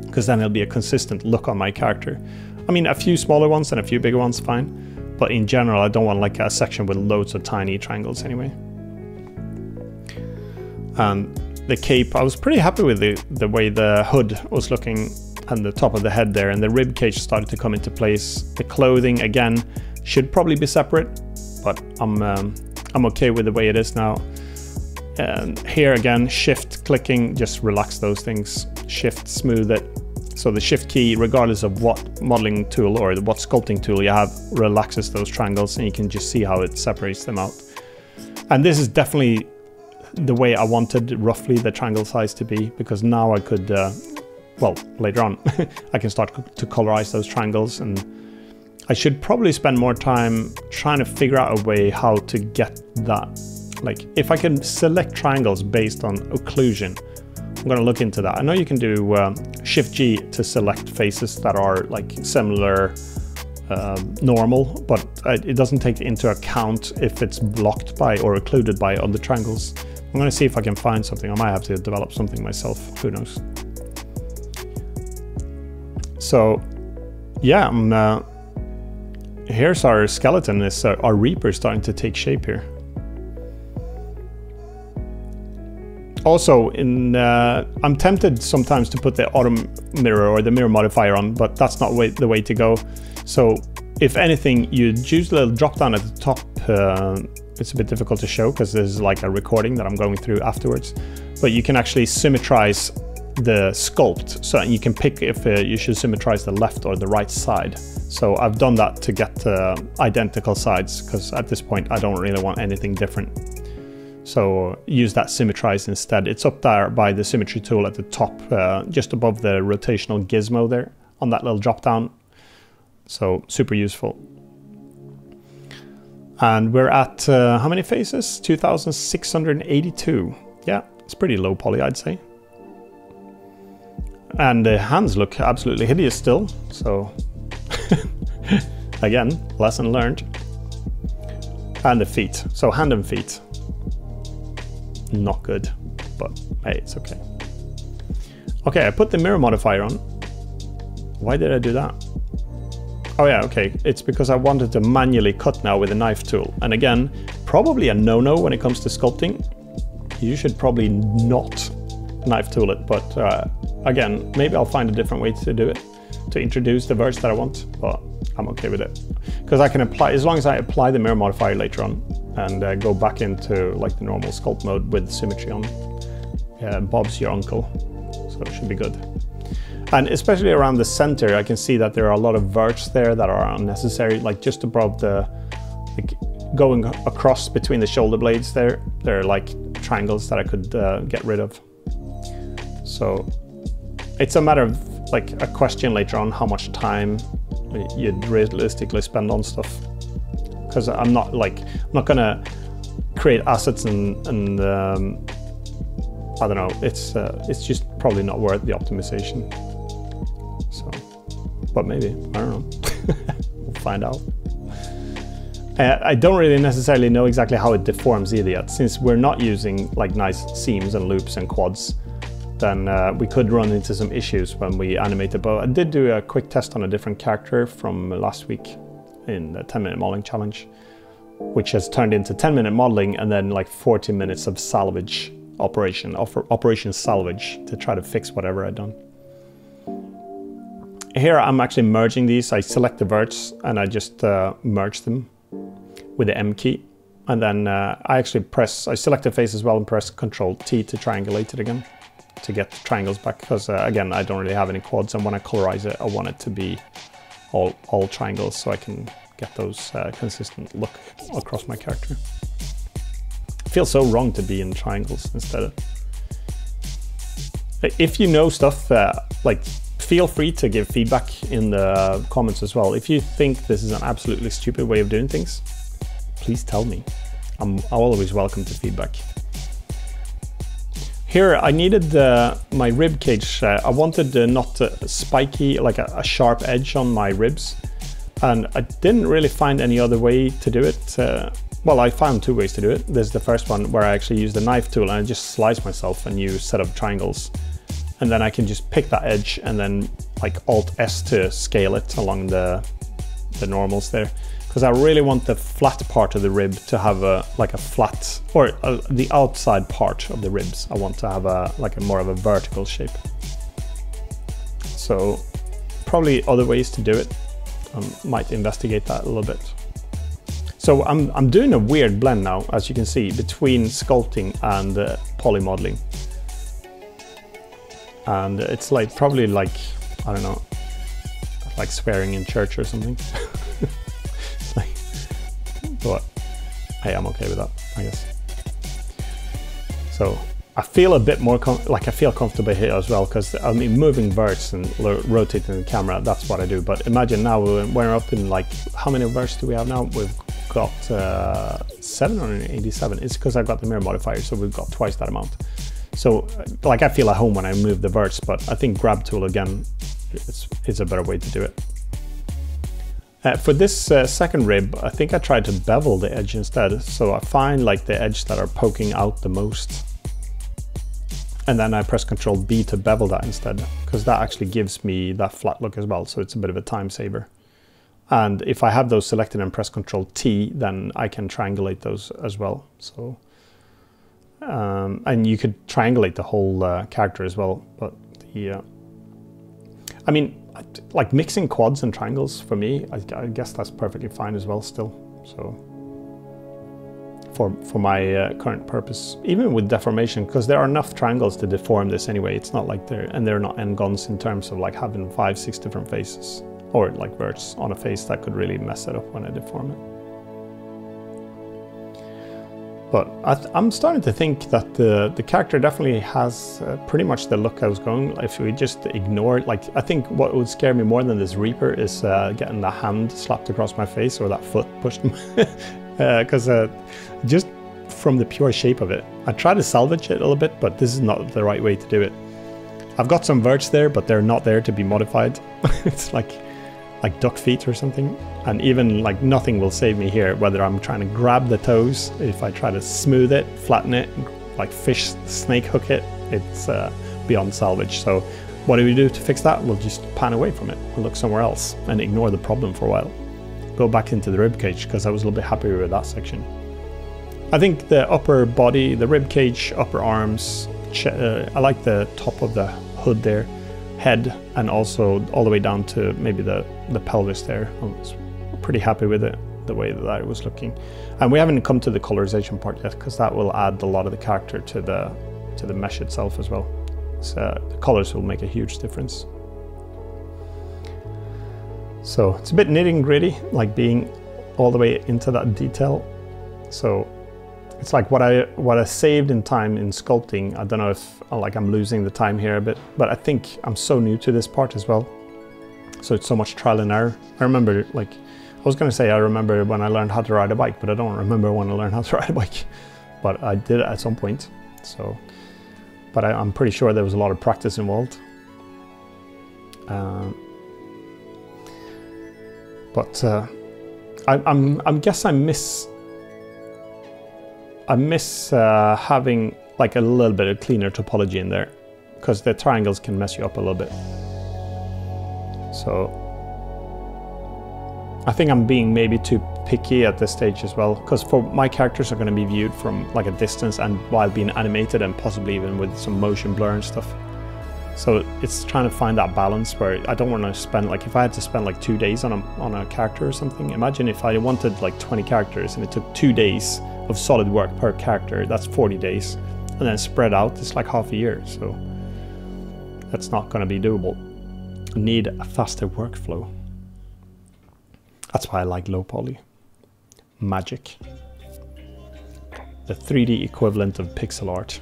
because then it'll be a consistent look on my character. I mean, a few smaller ones and a few bigger ones, fine. But in general, I don't want like a section with loads of tiny triangles anyway. And the cape, I was pretty happy with the way the hood was looking and the top of the head there, and the rib cage started to come into place. The clothing, again, should probably be separate, but I'm okay with the way it is now. And here again, shift clicking, just relax those things. Shift, smooth it. So the shift key, regardless of what modeling tool or what sculpting tool you have, relaxes those triangles, and you can just see how it separates them out. And this is definitely the way I wanted roughly the triangle size to be, because now I could, well, later on, I can start to colorize those triangles, and I should probably spend more time trying to figure out a way how to get that. Like, if I can select triangles based on occlusion, I'm going to look into that. I know you can do Shift G to select faces that are like similar normal, but it doesn't take into account if it's blocked by or occluded by other triangles. I'm going to see if I can find something. I might have to develop something myself, who knows. So yeah, here's our skeleton, is our Reaper starting to take shape here. Also, I'm tempted sometimes to put the auto mirror or the mirror modifier on, but that's not the way to go. So if anything, you use a little drop down at the top. It's a bit difficult to show because there's like a recording that I'm going through afterwards, but you can actually symmetrize the sculpt, so you can pick if you should symmetrize the left or the right side. So I've done that to get identical sides, because at this point I don't really want anything different. So use that symmetrize instead. It's up there by the symmetry tool at the top, just above the rotational gizmo there on that little drop down. So super useful. And we're at how many faces? 2,682. Yeah, it's pretty low poly, I'd say. And the hands look absolutely hideous still. So again, lesson learned. And the feet. So hand and feet. Not good, but hey, it's okay. Okay, I put the mirror modifier on. Why did I do that? Oh yeah, okay, it's because I wanted to manually cut now with a knife tool. And again, probably a no-no when it comes to sculpting. You should probably not knife tool it, but again, maybe I'll find a different way to do it, to introduce the verts that I want, but I'm okay with it. Because I can apply, as long as I apply the mirror modifier later on, and go back into like the normal sculpt mode with symmetry on. Bob's your uncle, so it should be good. And especially around the center, I can see that there are a lot of verts there that are unnecessary, like just above the, like going across between the shoulder blades there. There are like triangles that I could get rid of. So it's a matter of like a question later on how much time you'd realistically spend on stuff. Because I'm not gonna create assets and I don't know. It's just probably not worth the optimization. So, but maybe, I don't know. We'll find out. I don't really necessarily know exactly how it deforms either yet. Since we're not using like nice seams and loops and quads, then we could run into some issues when we animate the bow. I did do a quick test on a different character from last week in the 10-minute modeling challenge, which has turned into 10-minute modeling and then like 40 minutes of salvage operation salvage to try to fix whatever I'd done. Here I'm actually merging these. I select the verts and I just merge them with the M key, and then I select the face as well and press Ctrl T to triangulate it again to get the triangles back, because again, I don't really have any quads, and when I colorize it I want it to be all triangles so I can get those consistent look across my character. It feels so wrong to be in triangles instead of... If you know stuff, like feel free to give feedback in the comments as well. If you think this is an absolutely stupid way of doing things, please tell me. I'm always welcome to feedback. Here I needed my rib cage. I wanted not spiky, like a sharp edge on my ribs, and I didn't really find any other way to do it. Well, I found two ways to do it. There's the first one where I actually use the knife tool and I just slice myself a new set of triangles, and then I can just pick that edge and then like Alt S to scale it along the normals there, because I really want the flat part of the rib to have a like a flat, or the outside part of the ribs I want to have a like a more of a vertical shape. So probably other ways to do it. Might investigate that a little bit. So I'm doing a weird blend now, as you can see, between sculpting and poly modeling. And it's like probably like, I don't know, like swearing in church or something. But hey, I'm okay with that, I guess. So I feel a bit more I feel comfortable here as well, because I mean, moving verts and rotating the camera, that's what I do. But imagine now we're up in like, how many verts do we have now? We've got 787. It's because I've got the mirror modifier, so we've got twice that amount. So like I feel at home when I move the verts, but I think grab tool again is a better way to do it. For this second rib, I think I tried to bevel the edge instead. So I find like the edge that are poking out the most. And then I press Ctrl B to bevel that instead, because that actually gives me that flat look as well. So it's a bit of a time saver. And if I have those selected and press Ctrl T, then I can triangulate those as well. So, and you could triangulate the whole character as well. But the, I mean, like mixing quads and triangles for me, I guess that's perfectly fine as well still. So for my current purpose, even with deformation, because there are enough triangles to deform this anyway. It's not like they're not n-gons in terms of like having 5-6 different faces, or like verts on a face that could really mess it up when I deform it. But I'm starting to think that the character definitely has pretty much the look I was going. If we just ignore it, like I think what would scare me more than this Reaper is getting the hand slapped across my face or that foot pushed, because just from the pure shape of it, I try to salvage it a little bit, but this is not the right way to do it. I've got some verts there, but they're not there to be modified. It's like duck feet or something, and even like nothing will save me here, whether I'm trying to grab the toes, if I try to smooth it, flatten it, like fish snake hook it, it's beyond salvage. So what do we do to fix that? We'll just pan away from it and look somewhere else and ignore the problem for a while. Go back into the ribcage, because I was a little bit happier with that section. I think the upper body, the ribcage, upper arms, I like the top of the hood there, head, and also all the way down to maybe the pelvis there. I was pretty happy with it, the way that it was looking. And we haven't come to the colorization part yet, because that will add a lot of the character to the mesh itself as well. So the colors will make a huge difference. So it's a bit nitty gritty, like being all the way into that detail. So it's like what I saved in time in sculpting. I don't know if like I'm losing the time here a bit, but I think I'm so new to this part as well. So it's so much trial and error. I remember, like, I was gonna say I remember when I learned how to ride a bike, but I don't remember when I learned how to ride a bike. But I did it at some point. So, but I'm pretty sure there was a lot of practice involved. I guess I miss having like a little bit of cleaner topology in there, because the triangles can mess you up a little bit. So I think I'm being maybe too picky at this stage as well, because for my characters are going to be viewed from like a distance and while being animated, and possibly even with some motion blur and stuff. So it's trying to find that balance where I don't want to spend, like if I had to spend like 2 days on a character or something, imagine if I wanted like 20 characters and it took 2 days of solid work per character, that's 40 days. And then spread out, it's like half a year. So that's not going to be doable. I need a faster workflow. That's why I like low poly. Magic. The 3D equivalent of pixel art.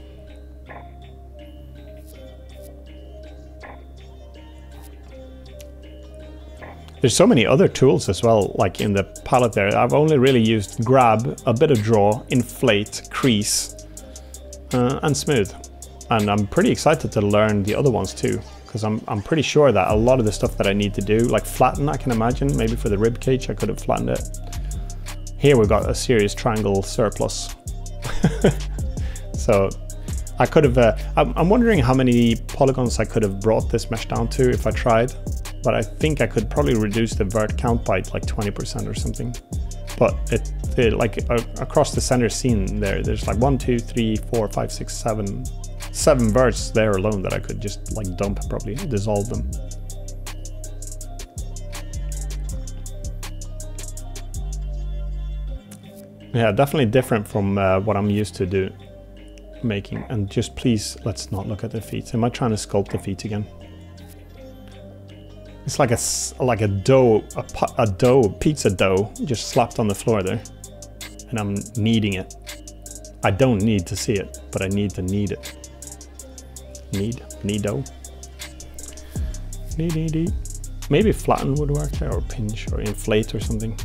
There's so many other tools as well, like in the palette there. I've only really used grab, a bit of draw, inflate, crease, and smooth. And I'm pretty excited to learn the other ones too, because I'm pretty sure that a lot of the stuff that I need to do, like flatten, I can imagine, maybe for the ribcage I could have flattened it. Here we've got a serious triangle surplus. So I could have, I'm wondering how many polygons I could have brought this mesh down to if I tried, but I think I could probably reduce the vert count by like 20% or something. But it like across the center scene there's like 1, 2, 3, 4, 5, 6, 7 verts there alone that I could just like dump, probably dissolve them. Yeah, definitely different from what I'm used to making. And just please, let's not look at the feet. Am I trying to sculpt the feet again? It's like a dough, pizza dough, just slapped on the floor there, and I'm kneading it. I don't need to see it, but I need to knead it. Knead dough. Knead. Maybe flatten would work there, or pinch, or inflate, or something.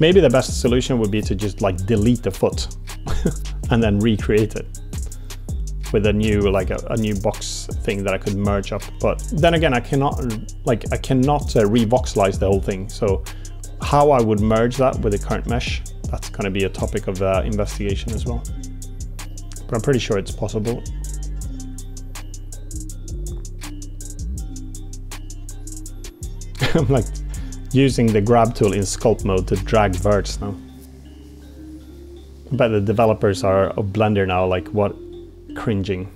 Maybe the best solution would be to just like delete the foot and then recreate it with a new a new box thing that I could merge up. But then again, I cannot re-voxelize the whole thing. So how I would merge that with the current mesh, that's going to be a topic of investigation as well. But I'm pretty sure it's possible. I'm like using the grab tool in sculpt mode to drag verts now. I bet the developers of Blender now like, what? Cringing.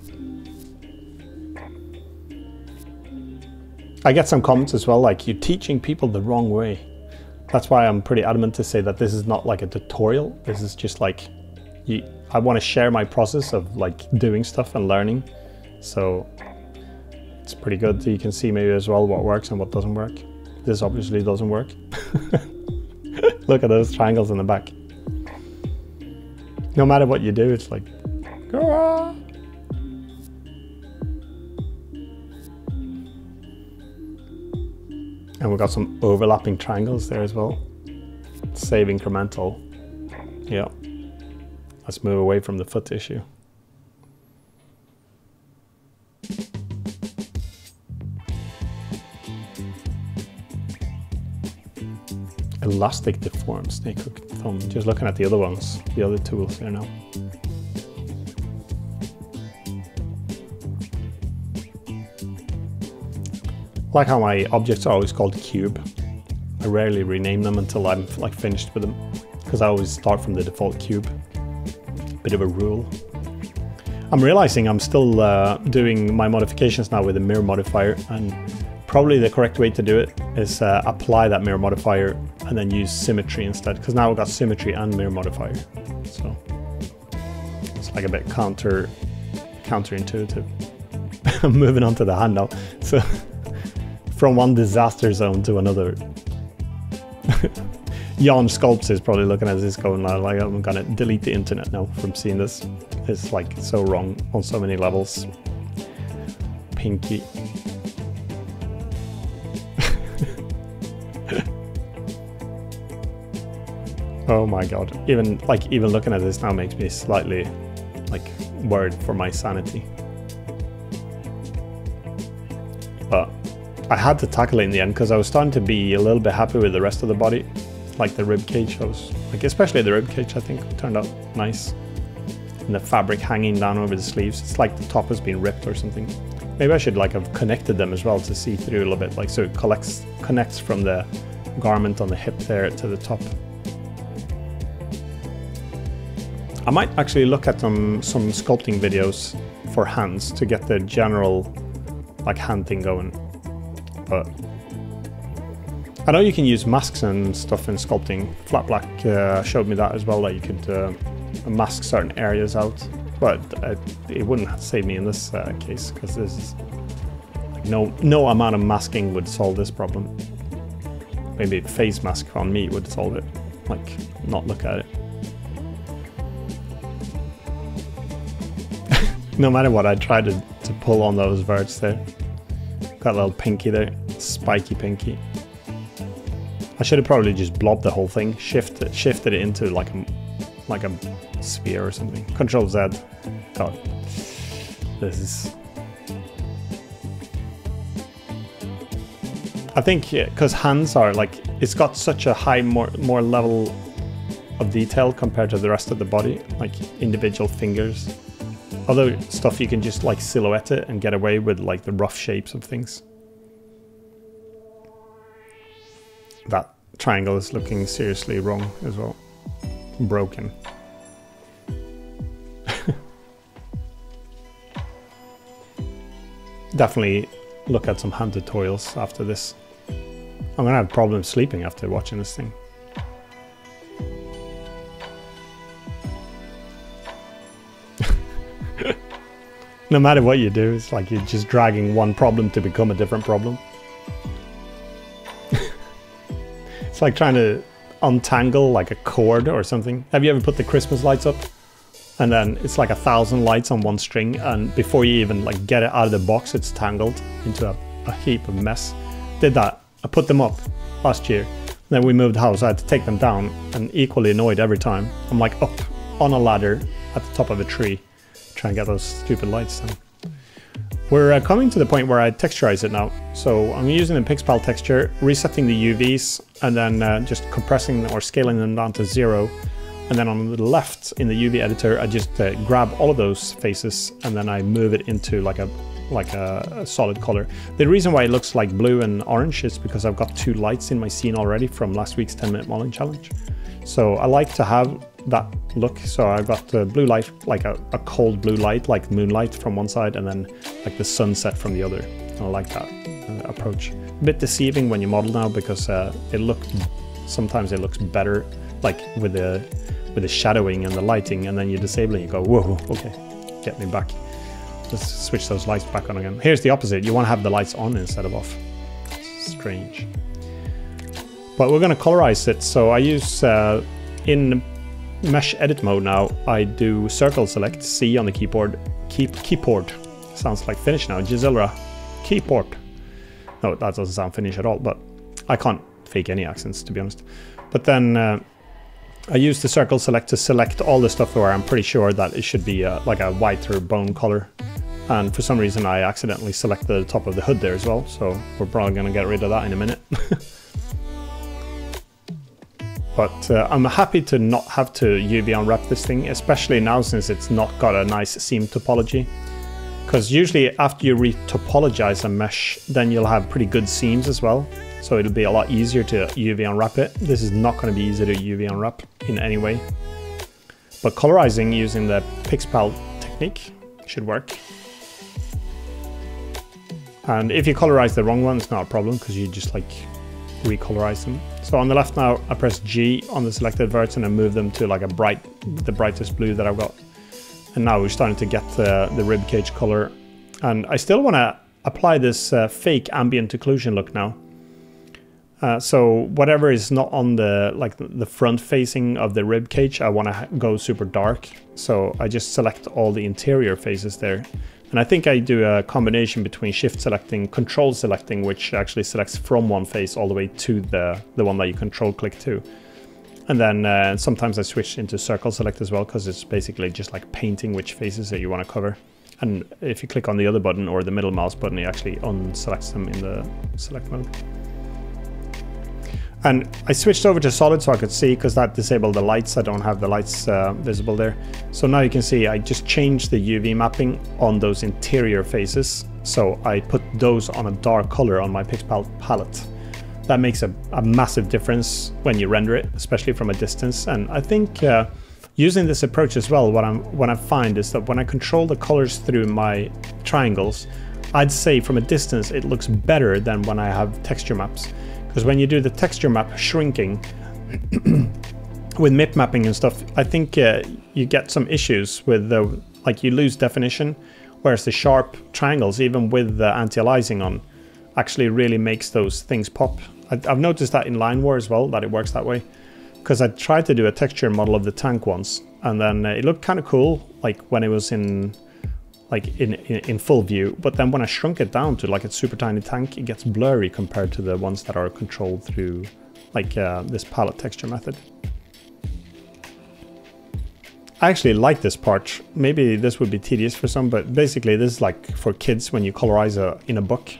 I get some comments as well like, you're teaching people the wrong way. That's why I'm pretty adamant to say that this is not like a tutorial. This is just like, I want to share my process of like doing stuff and learning. So it's pretty good. You can see maybe as well what works and what doesn't work. This obviously doesn't work. Look at those triangles in the back. No matter what you do, it's like, Gah! And we've got some overlapping triangles there as well. Save incremental. Yeah. Let's move away from the foot issue. Elastic deform, snake hook thumb. Just looking at the other ones, the other tools there now. I like how my objects are always called cube. I rarely rename them until I'm like finished with them, because I always start from the default cube. Bit of a rule. I'm realizing I'm still doing my modifications now with a mirror modifier, and probably the correct way to do it is apply that mirror modifier and then use symmetry instead, because now I've got symmetry and mirror modifier. So it's like a bit counterintuitive. I'm moving on to the hand now. So from one disaster zone to another. Jan Sculpts is probably looking at this going like, I'm gonna delete the internet now from seeing this. It's like so wrong on so many levels. Pinky. Oh my god. Even looking at this now makes me slightly like worried for my sanity. But I had to tackle it in the end because I was starting to be a little bit happy with the rest of the body. Like the ribcage, I was like, especially the ribcage, I think turned out nice. And the fabric hanging down over the sleeves, it's like the top has been ripped or something. Maybe I should like have connected them as well to see through a little bit, like so it connects from the garment on the hip there to the top. I might actually look at some sculpting videos for hands to get the general like hand thing going. But I know you can use masks and stuff in sculpting. Flat Black showed me that as well, that you could mask certain areas out. But it wouldn't save me in this case, because there's no amount of masking would solve this problem. Maybe face mask on me would solve it, like not look at it. No matter what, I tried to pull on those verts there. Got a little pinky there, spiky pinky. I should have probably just blobbed the whole thing, shifted it into like a sphere or something. Control Z. God, this is. I think because hands are like, it's got such a high more level of detail compared to the rest of the body, like individual fingers. Other stuff you can just like silhouette it and get away with like the rough shapes of things. That triangle is looking seriously wrong as well. Broken. Definitely look at some hand tutorials after this. I'm gonna have problems sleeping after watching this thing. No matter what you do, it's like you're just dragging one problem to become a different problem. It's like trying to untangle like a cord or something. Have you ever put the Christmas lights up? And then it's like 1,000 lights on one string, and before you even like get it out of the box, it's tangled into a heap of mess. Did that. I put them up last year. Then we moved house. I had to take them down, and equally annoyed every time. I'm like up on a ladder at the top of a tree, trying to get those stupid lights down. We're coming to the point where I texturize it now. So I'm using the PixPal texture, resetting the UVs, and then just compressing or scaling them down to 0. And then on the left in the UV editor, I just grab all of those faces and then I move it into like a solid color. The reason why it looks like blue and orange is because I've got 2 lights in my scene already from last week's 10-minute modeling challenge. So I like to have that look. So I've got the blue light, like a cold blue light, like moonlight from one side, and then like the sunset from the other. And I like that approach. A bit deceiving when you model now because sometimes it looks better like with the shadowing and the lighting, and then you disable it and you go, whoa, okay, get me back. Let's switch those lights back on again. Here's the opposite. You want to have the lights on instead of off. Strange. But we're going to colorize it. So I use, in mesh edit mode now, I do circle select, C on the keyboard, keyboard. Sounds like Finnish now, Gisela, keyboard. No, that doesn't sound Finnish at all, but I can't fake any accents, to be honest. But then I use the circle select to select all the stuff where I'm pretty sure that it should be like a white or bone color. And for some reason I accidentally selected the top of the hood there as well, so we're probably going to get rid of that in a minute. But I'm happy to not have to UV unwrap this thing, especially now since it's not got a nice seam topology. Because usually after you re-topologize a mesh, then you'll have pretty good seams as well. So it'll be a lot easier to UV unwrap it. This is not going to be easy to UV unwrap in any way. But colorizing using the PixPal technique should work. And if you colorize the wrong one, it's not a problem because you just like recolorize them. So on the left now, I press G on the selected verts and I move them to like the brightest blue that I've got. And now we're starting to get the ribcage color. And I still want to apply this fake ambient occlusion look now. So whatever is not on the front facing of the ribcage, I want to go super dark. So I just select all the interior faces there. And I think I do a combination between shift selecting, control selecting, which actually selects from one face all the way to the one that you control click to. And then sometimes I switch into circle select as well, because it's basically just like painting which faces that you want to cover. And if you click on the other button or the middle mouse button, it actually unselects them in the select mode. And I switched over to solid so I could see, because that disabled the lights. I don't have the lights visible there. So now you can see I just changed the UV mapping on those interior faces. So I put those on a dark color on my PixPal palette. That makes a massive difference when you render it, especially from a distance. And I think using this approach as well, what I find is that when I control the colors through my triangles, I'd say from a distance it looks better than when I have texture maps. Because when you do the texture map shrinking with MIP mapping and stuff, I think you get some issues with like you lose definition, whereas the sharp triangles, even with the anti-aliasing on, actually really makes those things pop. I've noticed that in Line War as well, that it works that way. Because I tried to do a texture model of the tank once, and then it looked kind of cool, like when it was in full view, but then when I shrunk it down to like a super tiny tank, it gets blurry compared to the ones that are controlled through like this palette texture method. I actually like this part. Maybe this would be tedious for some, but basically this is like for kids when you colorize in a book.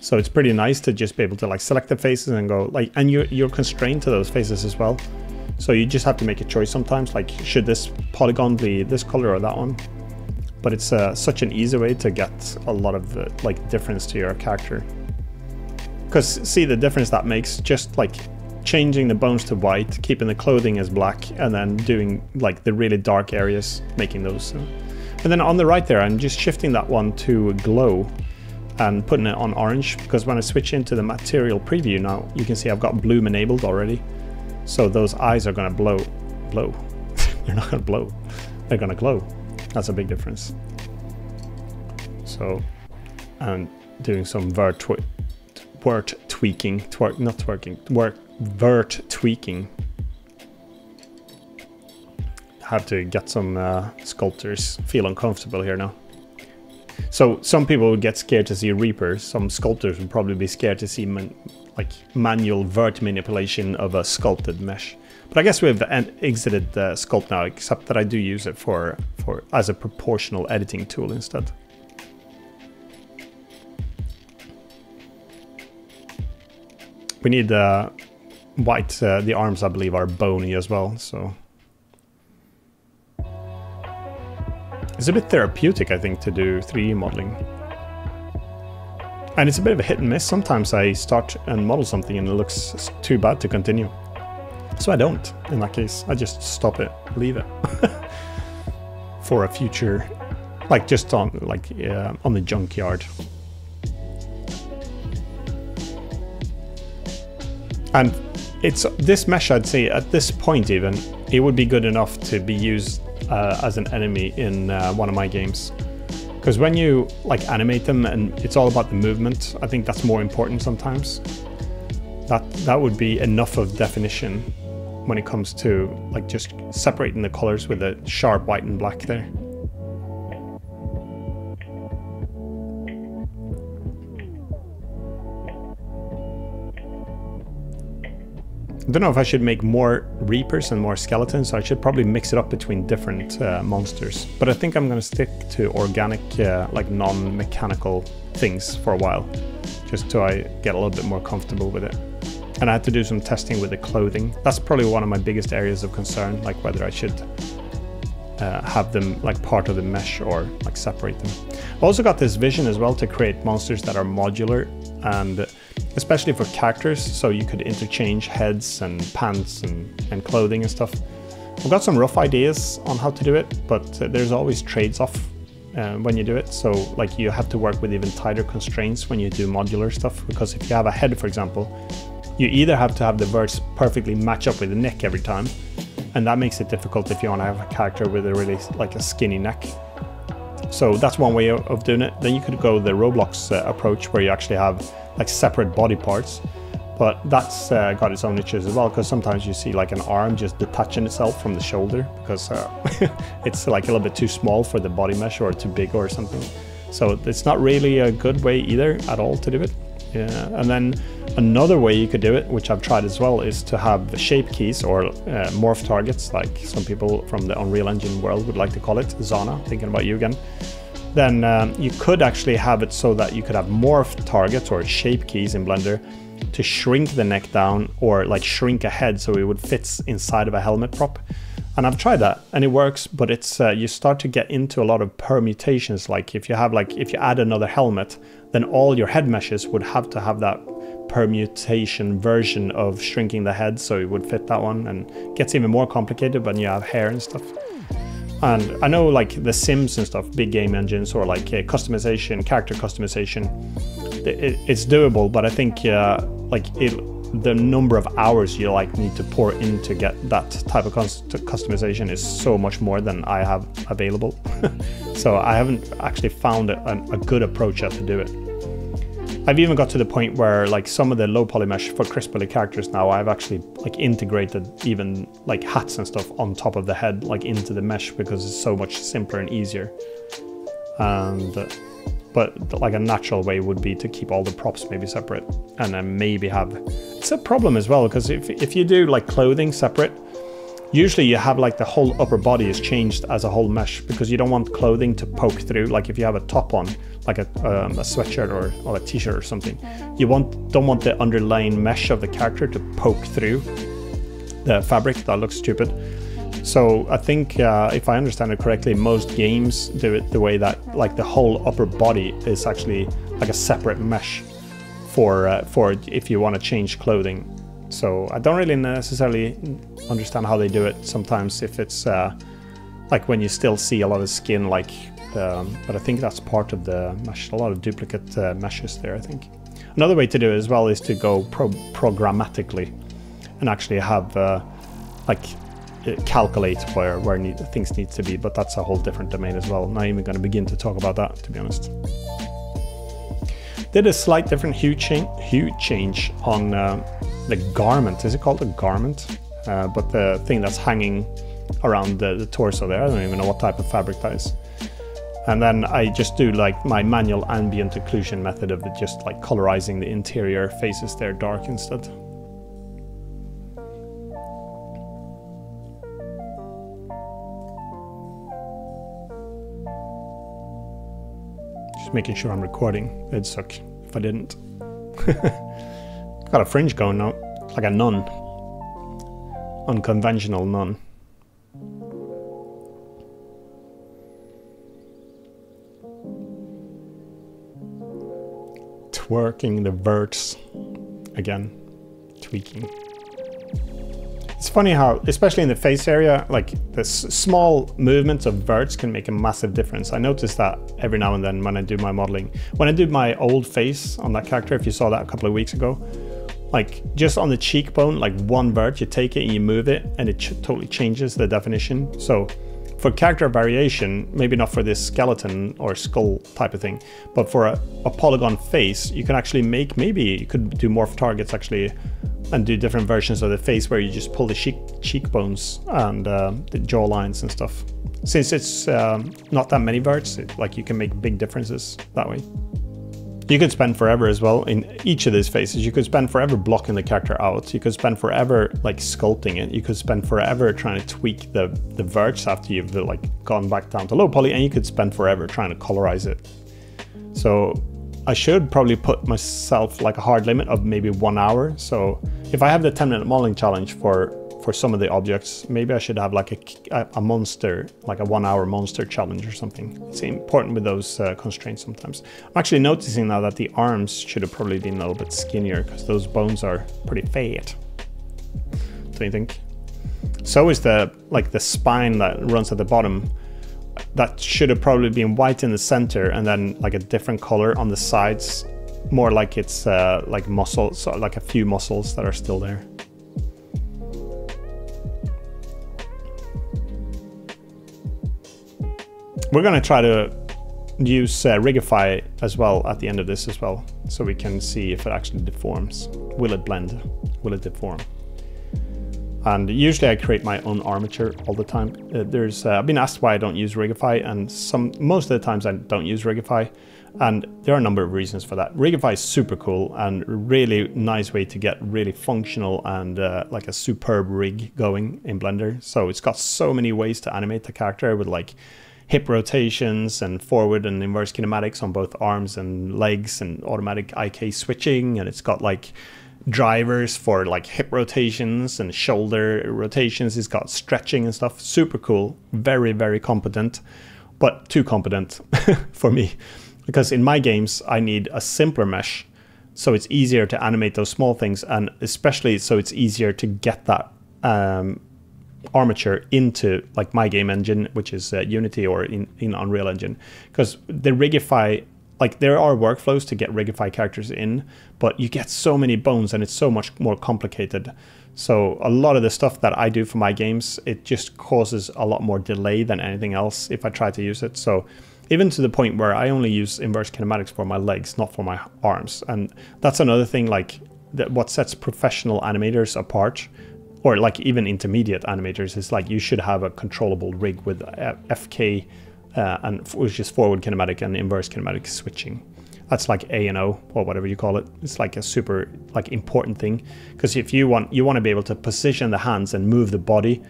So it's pretty nice to just be able to like select the faces and go like, and you're constrained to those faces as well. So you just have to make a choice sometimes, like should this polygon be this color or that one? but it's such an easy way to get a lot of like difference to your character. Because see the difference that makes, just like changing the bones to white, keeping the clothing as black, and then doing like the really dark areas, making those. And then on the right there, I'm just shifting that one to glow and putting it on orange, because when I switch into the material preview now, you can see I've got bloom enabled already. So those eyes are gonna blow. They're not gonna blow, they're gonna glow. That's a big difference. So, and doing some vert tweaking. Have to get some sculptors feel uncomfortable here now. So some people would get scared to see Reaper. Some sculptors would probably be scared to see like manual vert manipulation of a sculpted mesh. But I guess we've exited the Sculpt now, except that I do use it for as a proportional editing tool instead. We need white. The arms, I believe, are bony as well, so it's a bit therapeutic, I think, to do 3D modeling. And it's a bit of a hit and miss. Sometimes I start and model something and it looks too bad to continue. So I don't, in that case. I just stop it, leave it. For a future, like just on the junkyard. And it's this mesh, I'd say at this point even, it would be good enough to be used as an enemy in one of my games. Because when you like animate them and it's all about the movement, I think that's more important sometimes. That would be enough of definition when it comes to like just separating the colors with a sharp white and black there. I don't know if I should make more Reapers and more skeletons, so I should probably mix it up between different monsters. But I think I'm going to stick to organic, like non-mechanical things for a while, just till I get a little bit more comfortable with it. And I had to do some testing with the clothing. That's probably one of my biggest areas of concern, like whether I should have them like part of the mesh or like separate them. I also got this vision as well to create monsters that are modular, and especially for characters, so you could interchange heads and pants and clothing and stuff. I've got some rough ideas on how to do it, but there's always trades-off when you do it. So like you have to work with even tighter constraints when you do modular stuff, because if you have a head, for example, you either have to have the verts perfectly match up with the neck every time, and that makes it difficult if you want to have a character with a really like a skinny neck. So that's one way of doing it. Then you could go the Roblox approach, where you actually have like separate body parts, but that's got its own issues as well, because sometimes you see like an arm just detaching itself from the shoulder because it's like a little bit too small for the body mesh or too big or something. So it's not really a good way either at all to do it. Yeah. And then another way you could do it, which I've tried as well, is to have shape keys or morph targets, like some people from the Unreal Engine world would like to call it. Zana, thinking about you again. Then you could actually have it so that you could have morph targets or shape keys in Blender to shrink the neck down, or like shrink a head so it would fit inside of a helmet prop. And I've tried that and it works, but it's you start to get into a lot of permutations. Like if you add another helmet, then all your head meshes would have to have that permutation version of shrinking the head so it would fit that one, and it gets even more complicated when you have hair and stuff. And I know like the Sims and stuff, big game engines, or like customization, character customization, it's doable, but I think the number of hours you like need to pour in to get that type of customization is so much more than I have available. So I haven't actually found a good approach how to do it. I've even got to the point where like some of the low poly mesh for crisply characters now, I've actually like integrated even like hats and stuff on top of the head, like into the mesh, because it's so much simpler and easier. And but like a natural way would be to keep all the props maybe separate, and then maybe have, it's a problem as well, because if you do like clothing separate, usually you have like the whole upper body is changed as a whole mesh, because you don't want clothing to poke through. Like if you have a top on, like a sweatshirt or a t-shirt or something, you don't want the underlying mesh of the character to poke through the fabric. That looks stupid. So I think if I understand it correctly, most games do it the way that like the whole upper body is actually like a separate mesh for if you want to change clothing. So I don't really necessarily understand how they do it sometimes, if it's like when you still see a lot of skin, like but I think that's part of the mesh. A lot of duplicate meshes there, I think. Another way to do it as well is to go programmatically and actually have like calculate where things need to be, but that's a whole different domain as well. Not even going to begin to talk about that, to be honest. Did a slight different hue change on the garment. Is it called a garment? But the thing that's hanging around the torso there, I don't even know what type of fabric that is. And then I just do like my manual ambient occlusion method of just like colorizing the interior faces there dark instead. Just making sure I'm recording. It'd suck if I didn't. Got a fringe going now, like a nun. Unconventional nun. Twerking the verts again, tweaking. It's funny how, especially in the face area, like the small movements of verts can make a massive difference. I notice that every now and then when I do my modeling. When I did my old face on that character, if you saw that a couple of weeks ago, like just on the cheekbone, like one vert, you take it and you move it and it totally changes the definition. So for character variation, maybe not for this skeleton or skull type of thing, but for a polygon face, you can actually make, maybe you could do morph targets actually and do different versions of the face where you just pull the cheekbones and the jaw lines and stuff. Since it's not that many verts, like you can make big differences that way. You could spend forever as well in each of these faces. You could spend forever blocking the character out. You could spend forever like sculpting it. You could spend forever trying to tweak the verts after you've like gone back down to low poly, and you could spend forever trying to colorize it. So I should probably put myself like a hard limit of maybe 1 hour. So if I have the 10-minute modeling challenge for some of the objects, maybe I should have like a monster, like a 1 hour monster challenge or something. It's important with those constraints sometimes. I'm actually noticing now that the arms should have probably been a little bit skinnier because those bones are pretty fat. Don't you think? So is the spine that runs at the bottom. That should have probably been white in the center and then like a different color on the sides, more like it's like muscles, so like a few muscles that are still there. We're gonna try to use Rigify as well at the end of this as well, so we can see if it actually deforms. Will it blend? Will it deform? And usually I create my own armature all the time. I've been asked why I don't use Rigify, and most of the times I don't use Rigify, and there are a number of reasons for that. Rigify is super cool and really nice way to get really functional and like a superb rig going in Blender. So it's got so many ways to animate the character with like hip rotations and forward and inverse kinematics on both arms and legs and automatic IK switching, and it's got like drivers for like hip rotations and shoulder rotations. It's got stretching and stuff. Super cool. Very, very competent, but too competent for me, because in my games I need a simpler mesh so it's easier to animate those small things, and especially so it's easier to get that armature into like my game engine, which is Unity, or in Unreal Engine, because the Rigify, like there are workflows to get Rigify characters in, but you get so many bones and it's so much more complicated. So a lot of the stuff that I do for my games, it just causes a lot more delay than anything else if I try to use it. So even to the point where I only use inverse kinematics for my legs, not for my arms. And that's another thing, like what sets professional animators apart, or like even intermediate animators, is like you should have a controllable rig with FK and which is forward kinematic and inverse kinematic switching. That's like A and O, or whatever you call it. It's like a super like important thing, because if you want to be able to position the hands and move the body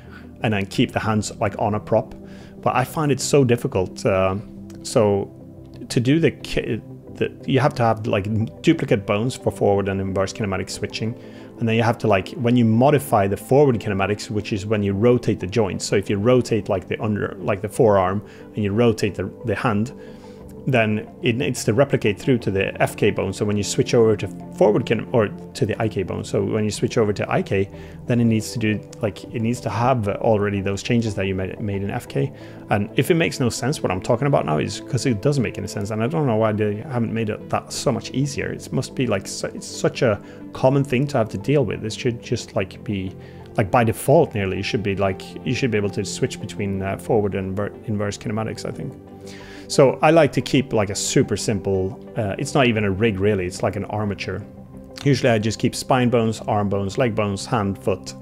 and then keep the hands like on a prop. But I find it so difficult. So to do the you have to have like duplicate bones for forward and inverse kinematic switching. And then you have to, like, when you modify the forward kinematics, which is when you rotate the joints. So if you rotate like the forearm and you rotate the hand, then it needs to replicate through to the FK bone. So when you switch over to forward or to the IK bone, so when you switch over to IK, then it needs to do, like, it needs to have already those changes that you made in FK. And if it makes no sense what I'm talking about now, is because it doesn't make any sense. And I don't know why they haven't made it that so much easier. It must be like, it's such a common thing to have to deal with. It should just like be like by default nearly. You should be able to switch between forward and inverse kinematics, I think. So I like to keep like a super simple, it's not even a rig really, it's like an armature. Usually I just keep spine bones, arm bones, leg bones, hand, foot,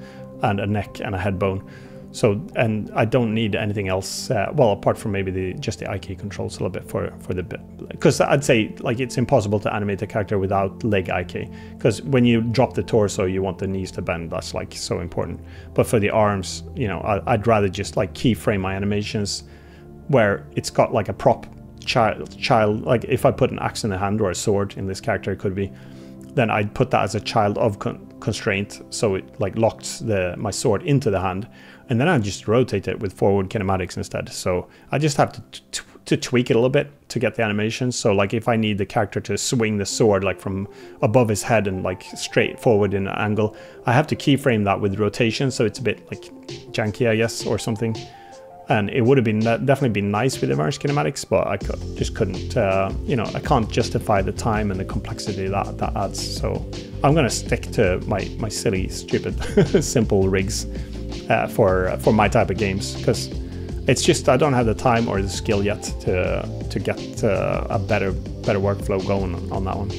and a neck and a head bone. So, and I don't need anything else, well, apart from maybe just the IK controls a little bit for the bit. Because I'd say like it's impossible to animate a character without leg IK. Because when you drop the torso, you want the knees to bend, that's like so important. But for the arms, you know, I'd rather just like keyframe my animations where it's got like a prop child, like if I put an axe in the hand or a sword in this character, it could be, then I'd put that as a child of constraint, so it like locks my sword into the hand, and then I just rotate it with forward kinematics instead. So I just have to tweak it a little bit to get the animation. So like if I need the character to swing the sword like from above his head and like straight forward in an angle, I have to keyframe that with rotation, so it's a bit like janky, I guess, or something. And it would have been definitely been nice with immerse kinematics, but I just couldn't, you know, I can't justify the time and the complexity that adds. So I'm gonna stick to my silly, stupid, simple rigs for my type of games, because it's just I don't have the time or the skill yet to get a better workflow going on that one.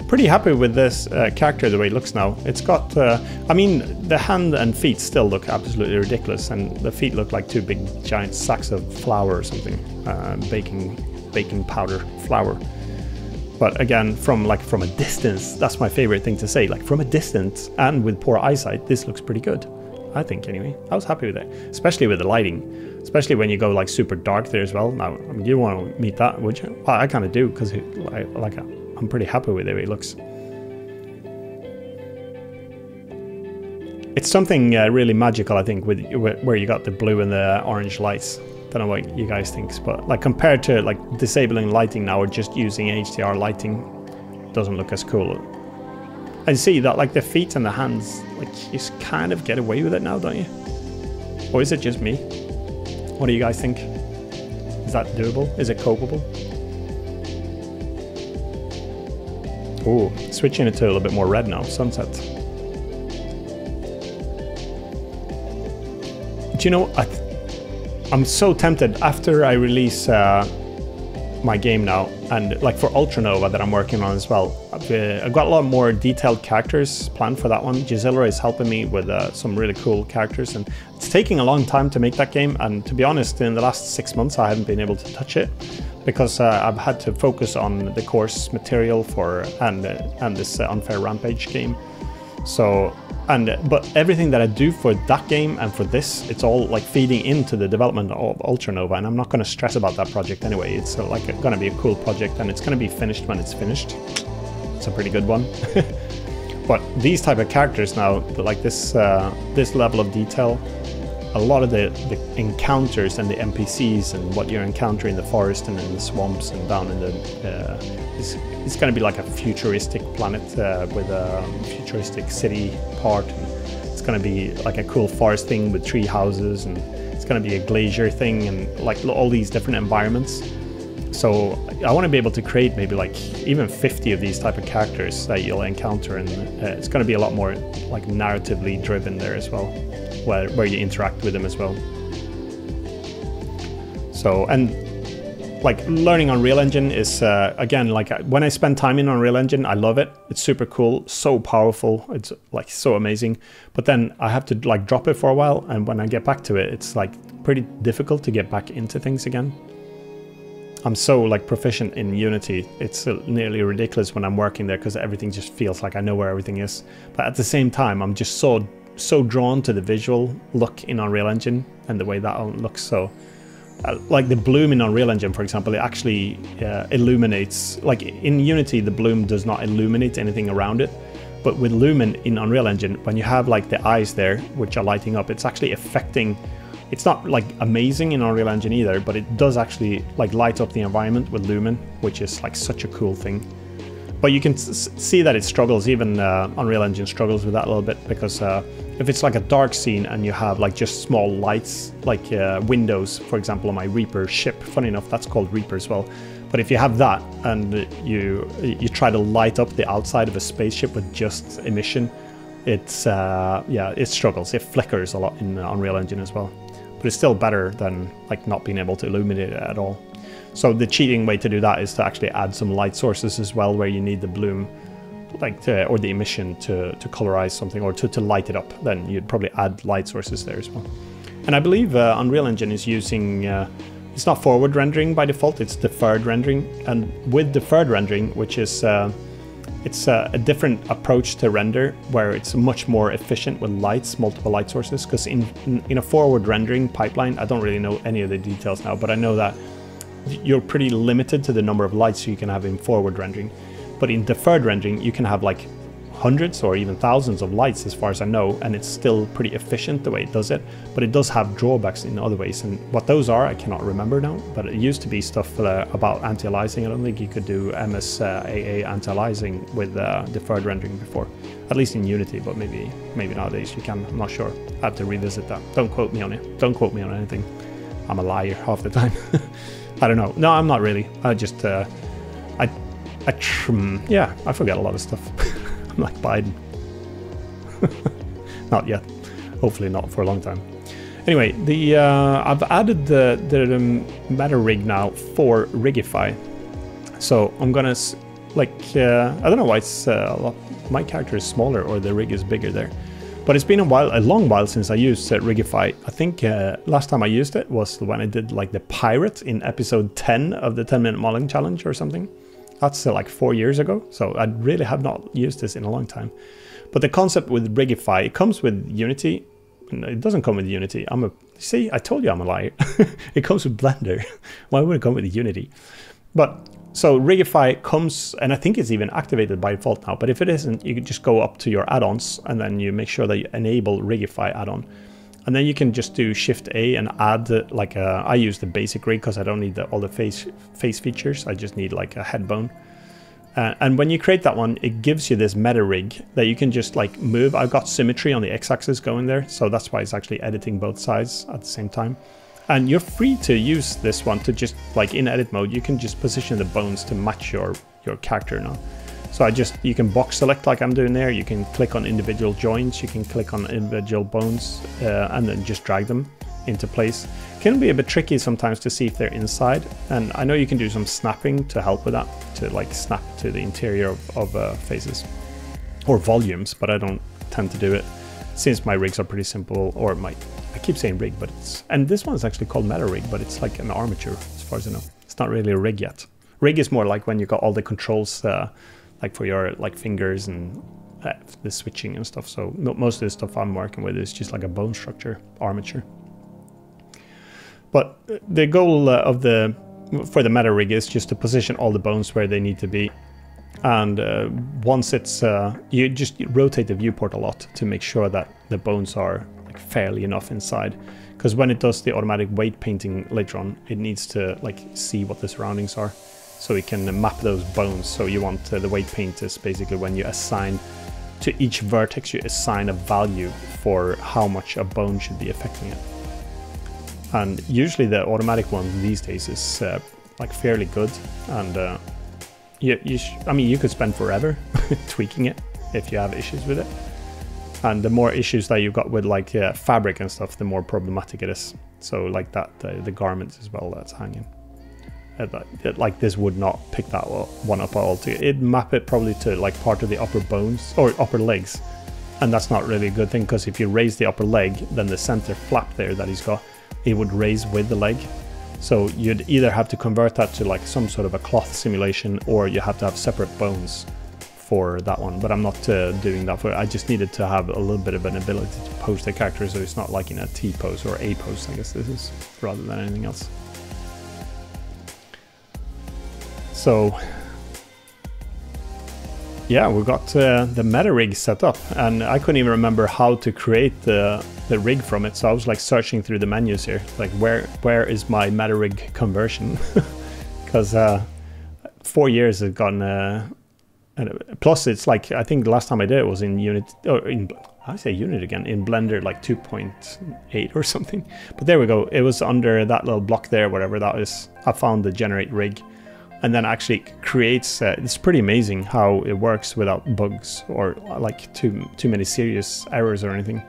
Pretty happy with this character the way it looks now. It's got, I mean, the hand and feet still look absolutely ridiculous, and the feet look like two big giant sacks of flour or something, baking powder flour. But again, from a distance, that's my favorite thing to say. Like from a distance and with poor eyesight, this looks pretty good, I think. Anyway, I was happy with it, especially with the lighting, especially when you go like super dark there as well. Now, I mean, you want to meet that, would you? Well, I kind of do, because I'm pretty happy with the way it looks. It's something really magical, I think, with where you got the blue and the orange lights. Don't know what you guys think, but like compared to like disabling lighting now or just using HDR lighting, doesn't look as cool. I see that like the feet and the hands, like you kind of get away with it now, don't you? Or is it just me? What do you guys think? Is that doable? Is it copable? Oh, switching it to a little bit more red now, sunset. Do you know, I'm so tempted after I release my game now, and like for Ultranova that I'm working on as well, I've got a lot more detailed characters planned for that one. Gisela is helping me with some really cool characters, and it's taking a long time to make that game, and to be honest, in the last 6 months I haven't been able to touch it, because I've had to focus on the course material for and this Unfair Rampage game. So, but everything that I do for that game and for this, it's all like feeding into the development of Ultranova, and I'm not going to stress about that project anyway. It's like going to be a cool project, and it's going to be finished when it's finished. It's a pretty good one. But these type of characters now, like this level of detail, a lot of the encounters and the NPCs and what you're encountering in the forest and in the swamps and down in the it's going to be like a futuristic planet with a futuristic city part. And it's going to be like a cool forest thing with tree houses, and it's going to be a glacier thing, and like all these different environments. So I want to be able to create maybe like even 50 of these type of characters that you'll encounter, and it's going to be a lot more like narratively driven there as well, where you interact with them as well. So, and like learning Unreal Engine is again, like when I spend time in Unreal Engine, I love it. It's super cool, so powerful, it's like so amazing. But then I have to like drop it for a while, and when I get back to it, it's like pretty difficult to get back into things again. I'm so like proficient in Unity, it's nearly ridiculous when I'm working there, because everything just feels like I know where everything is. But at the same time, I'm just so drawn to the visual look in Unreal Engine and the way that looks. So like the bloom in Unreal Engine, for example, it actually illuminates, like in Unity, the bloom does not illuminate anything around it. But with Lumen in Unreal Engine, when you have like the eyes there, which are lighting up, it's actually affecting, it's not like amazing in Unreal Engine either, but it does actually like light up the environment with Lumen, which is like such a cool thing. But you can see that it struggles, even Unreal Engine struggles with that a little bit, because if it's like a dark scene and you have like just small lights, like windows, for example, on my Reaper ship, funny enough, that's called Reaper as well. But if you have that and you try to light up the outside of a spaceship with just emission, it's yeah, it struggles. It flickers a lot in Unreal Engine as well. But it's still better than like not being able to illuminate it at all. So the cheating way to do that is to actually add some light sources as well, where you need the bloom, like or the emission to colorize something or to light it up. Then you'd probably add light sources there as well. And I believe Unreal Engine is using, it's not forward rendering by default, it's deferred rendering. And with deferred rendering, which is, it's a different approach to render, where it's much more efficient with lights, multiple light sources. Because in a forward rendering pipeline, I don't really know any of the details now, but I know that you're pretty limited to the number of lights you can have in forward rendering. But in deferred rendering, you can have like hundreds or even thousands of lights, as far as I know, and it's still pretty efficient the way it does it. But it does have drawbacks in other ways, and what those are, I cannot remember now. But it used to be stuff about anti-aliasing. I don't think you could do MSAA anti-aliasing with deferred rendering before, at least in Unity. But maybe nowadays you can. I'm not sure. I have to revisit that. Don't quote me on it. Don't quote me on anything. I'm a liar half the time. I don't know. No, I'm not really. I just yeah, I forget a lot of stuff. I'm like Biden. Not yet. Hopefully not for a long time. Anyway, I've added the meta rig now for Rigify. So I'm gonna like I don't know why it's my character is smaller or the rig is bigger there. But it's been a long while since I used Rigify. I think last time I used it was when I did like the pirate in episode 10 of the 10-minute modeling challenge or something. That's like 4 years ago. So I really have not used this in a long time. But the concept with Rigify, it comes with Unity. No, it doesn't come with Unity. See, I told you I'm a liar. It comes with Blender. Why would it come with Unity? But so Rigify comes, and I think it's even activated by default now, but if it isn't, you can just go up to your add-ons and then you make sure that you enable Rigify add-on. And then you can just do Shift A and add like I use the basic rig because I don't need all the face features. I just need like a head bone. And when you create that one, it gives you this meta rig that you can just like move. I've got symmetry on the x-axis going there, so that's why it's actually editing both sides at the same time. And you're free to use this one to just, like in edit mode, you can just position the bones to match your character now. So you can box select like I'm doing there, you can click on individual joints, you can click on individual bones, and then just drag them into place. It can be a bit tricky sometimes to see if they're inside, and I know you can do some snapping to help with that, to like snap to the interior of faces, or volumes, but I don't tend to do it, since my rigs are pretty simple, or I keep saying rig, but and this one's actually called meta rig, but it's like an armature as far as I know. It's not really a rig yet. Rig is more like when you got all the controls, like for your like fingers and the switching and stuff. So most of the stuff I'm working with is just like a bone structure armature. But the goal for the meta rig is just to position all the bones where they need to be. And once it's, you just rotate the viewport a lot to make sure that the bones are like fairly enough inside. Because when it does the automatic weight painting later on, it needs to like see what the surroundings are. So it can map those bones. So you want the weight paint is basically when you assign to each vertex, you assign a value for how much a bone should be affecting it. And usually the automatic one these days is like fairly good, and I mean, you could spend forever tweaking it if you have issues with it. And the more issues that you've got with like fabric and stuff, the more problematic it is. So like that, the garments as well that's hanging. Like this would not pick that one up at all. It'd map it probably to like part of the upper bones or upper legs. And that's not really a good thing, because if you raise the upper leg, then the center flap there that he's got, it would raise with the leg. So you'd either have to convert that to like some sort of a cloth simulation, or you have to have separate bones for that one. But I'm not doing that for it. I just needed to have a little bit of an ability to pose the character, so it's not like in a T pose or A pose, I guess this is, rather than anything else. So yeah, we got the meta rig set up, and I couldn't even remember how to create the rig from it. So I was like searching through the menus here, like where is my meta rig conversion? Because 4 years has gone, and plus it's like, I think the last time I did it was in Unity, or in, I say Unity again, in Blender like 2.8 or something. But there we go, it was under that little block there, whatever that is. I found the generate rig, and then actually creates, it's pretty amazing how it works without bugs or like too many serious errors or anything.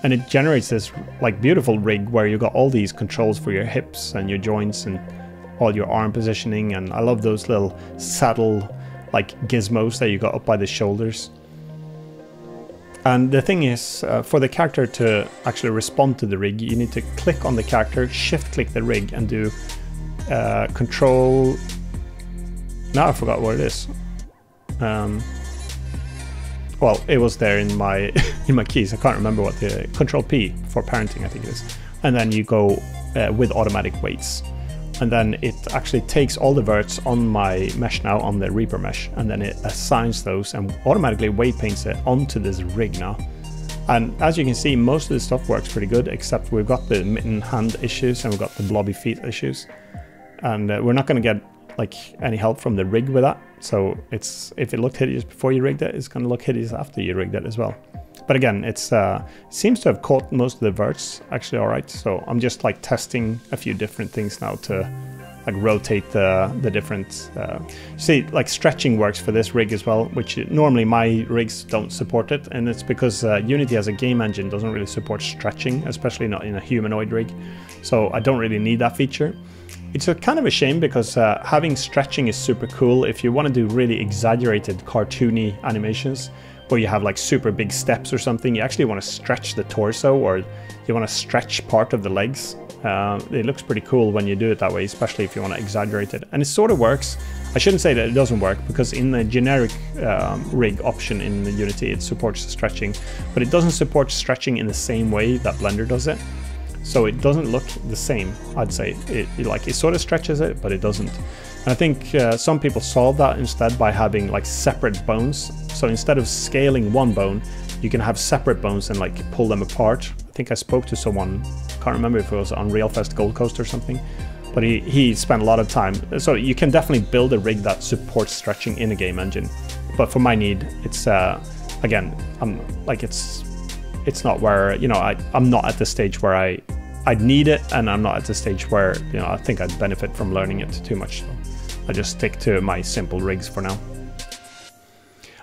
And it generates this like beautiful rig where you got all these controls for your hips and your joints and all your arm positioning, and I love those little saddle like gizmos that you got up by the shoulders. And the thing is, for the character to actually respond to the rig, you need to click on the character, shift click the rig, and do control. Now I forgot what it is. Well, it was there in my in my keys. I can't remember what the Control P for parenting, I think it is. And then you go with automatic weights, and then it actually takes all the verts on my mesh now, on the Reaper mesh, and then it assigns those and automatically weight paints it onto this rig now. And as you can see, most of the stuff works pretty good, except we've got the mitten hand issues and we've got the blobby feet issues, and we're not going to get like any help from the rig with that. So it's, if it looked hideous before you rigged it, it's going to look hideous after you rigged it as well. But again, it's seems to have caught most of the verts actually all right. So I'm just like testing a few different things now to like rotate the different. See, like stretching works for this rig as well, which normally my rigs don't support it, and it's because Unity as a game engine doesn't really support stretching, especially not in a humanoid rig. So I don't really need that feature. It's a kind of a shame because having stretching is super cool if you want to do really exaggerated cartoony animations where you have like super big steps or something. You actually want to stretch the torso, or you want to stretch part of the legs. It looks pretty cool when you do it that way, especially if you want to exaggerate it. And it sort of works. I shouldn't say that it doesn't work, because in the generic rig option in the Unity it supports stretching, but it doesn't support stretching in the same way that Blender does it. So it doesn't look the same, I'd say. It sort of stretches it, but it doesn't. And I think some people solve that instead by having like separate bones. So instead of scaling one bone, you can have separate bones and like pull them apart. I think I spoke to someone, can't remember if it was on Realfest Gold Coast or something, but he spent a lot of time. So you can definitely build a rig that supports stretching in a game engine. But for my need, it's again, it's not where, you know, I'm not at the stage where I'd need it, and I'm not at the stage where, you know, I think I'd benefit from learning it too much. So I just stick to my simple rigs for now.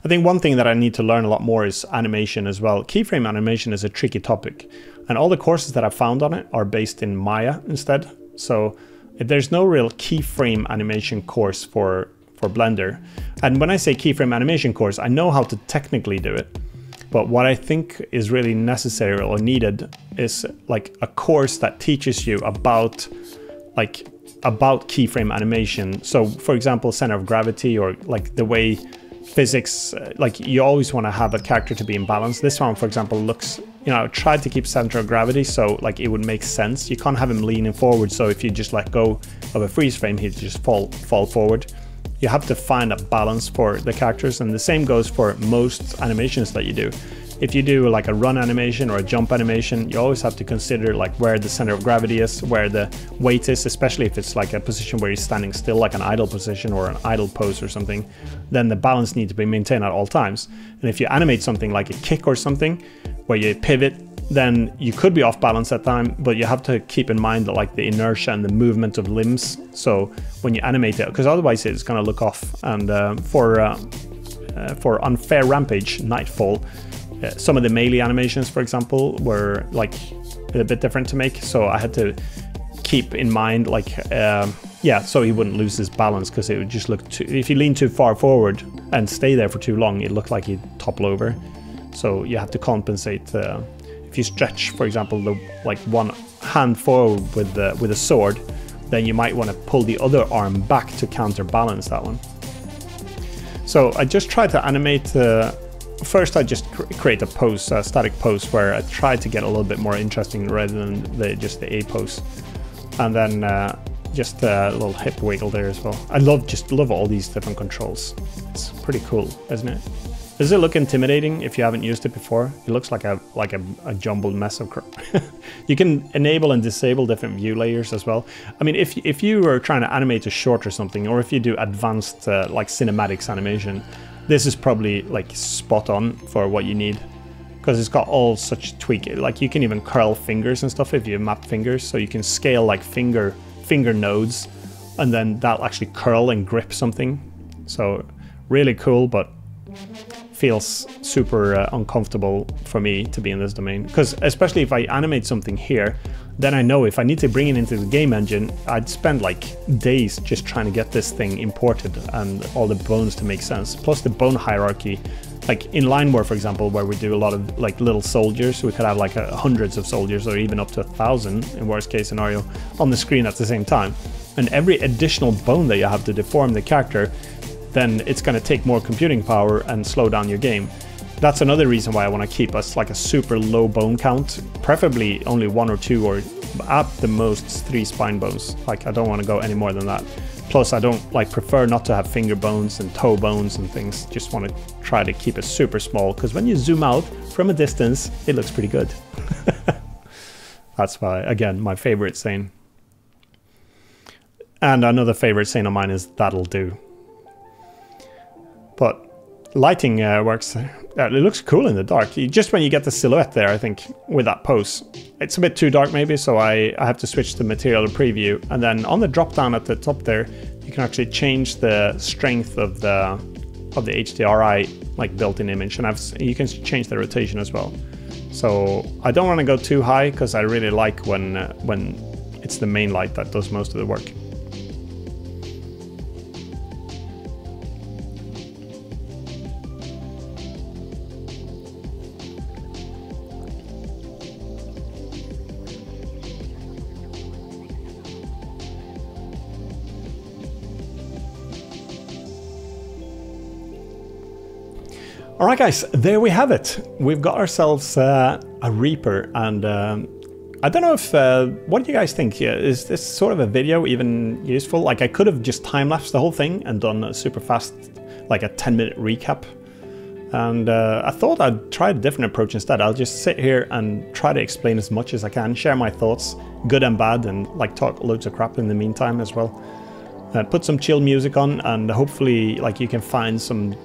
I think one thing that I need to learn a lot more is animation as well. Keyframe animation is a tricky topic, and all the courses that I found on it are based in Maya instead. So there's no real keyframe animation course for Blender. And when I say keyframe animation course, I know how to technically do it. But what I think is really necessary or needed is like a course that teaches you about keyframe animation. So for example, center of gravity, or like the way physics, like you always want to have a character to be in balance. This one, for example, looks, you know, I tried to keep center of gravity so like it would make sense. You can't have him leaning forward, so if you just let go of a freeze frame, he'd just fall forward. You have to find a balance for the characters, and the same goes for most animations that you do. If you do like a run animation or a jump animation, you always have to consider like where the center of gravity is, where the weight is, especially if it's like a position where you're standing still, like an idle position or an idle pose or something. Then the balance needs to be maintained at all times. And if you animate something like a kick or something where you pivot, then you could be off balance at time, but you have to keep in mind that like the inertia and the movement of limbs. So when you animate it, because otherwise it's going to look off. And for Unfair Rampage Nightfall, some of the melee animations, for example, were like a bit different to make. So I had to keep in mind like, yeah, so he wouldn't lose his balance, because it would just look too, if you lean too far forward and stay there for too long, it looked like he'd topple over. So you have to compensate. If you stretch, for example, the like one hand forward with a sword, then you might want to pull the other arm back to counterbalance that one. So I just tried to animate. First, I just create a pose, a static pose, where I tried to get a little bit more interesting rather than just the A pose, and then just a little hip wiggle there as well. I love all these different controls. It's pretty cool, isn't it? Does it look intimidating if you haven't used it before? It looks like a jumbled mess of crap. You can enable and disable different view layers as well. I mean, if you were trying to animate a short or something, or if you do advanced like cinematics animation, this is probably like spot on for what you need, because it's got all such tweak. Like you can even curl fingers and stuff if you map fingers, so you can scale like finger nodes, and then that'll actually curl and grip something. So really cool, but feels super uncomfortable for me to be in this domain, because especially if I animate something here, then I know if I need to bring it into the game engine, I'd spend like days just trying to get this thing imported and all the bones to make sense. Plus the bone hierarchy, like in line work, for example, where we do a lot of like little soldiers, we could have like hundreds of soldiers or even up to 1,000 in worst case scenario on the screen at the same time. And every additional bone that you have to deform the character, then it's going to take more computing power and slow down your game. That's another reason why I want to keep us like a super low bone count, preferably only 1 or 2, or at the most 3 spine bones. Like I don't want to go any more than that. Plus I don't prefer not to have finger bones and toe bones and things. Just want to try to keep it super small, because when you zoom out from a distance, it looks pretty good. That's why, again, my favorite saying. And another favorite saying of mine is "that'll do." But lighting works. It looks cool in the dark. Just when you get the silhouette there, I think, with that pose, it's a bit too dark maybe, so I have to switch to material preview. And then on the drop down at the top there, you can actually change the strength of the HDRI like built-in image, and you can change the rotation as well. So I don't want to go too high, because I really like when it's the main light that does most of the work. Alright guys, there we have it. We've got ourselves a Reaper, and I don't know if, what do you guys think? Is this sort of a video even useful? Like I could have just time-lapsed the whole thing and done a super fast, like a 10-minute recap. And I thought I'd try a different approach instead. I'll just sit here and try to explain as much as I can, share my thoughts, good and bad, and like talk loads of crap in the meantime as well. Put some chill music on, and hopefully like you can find some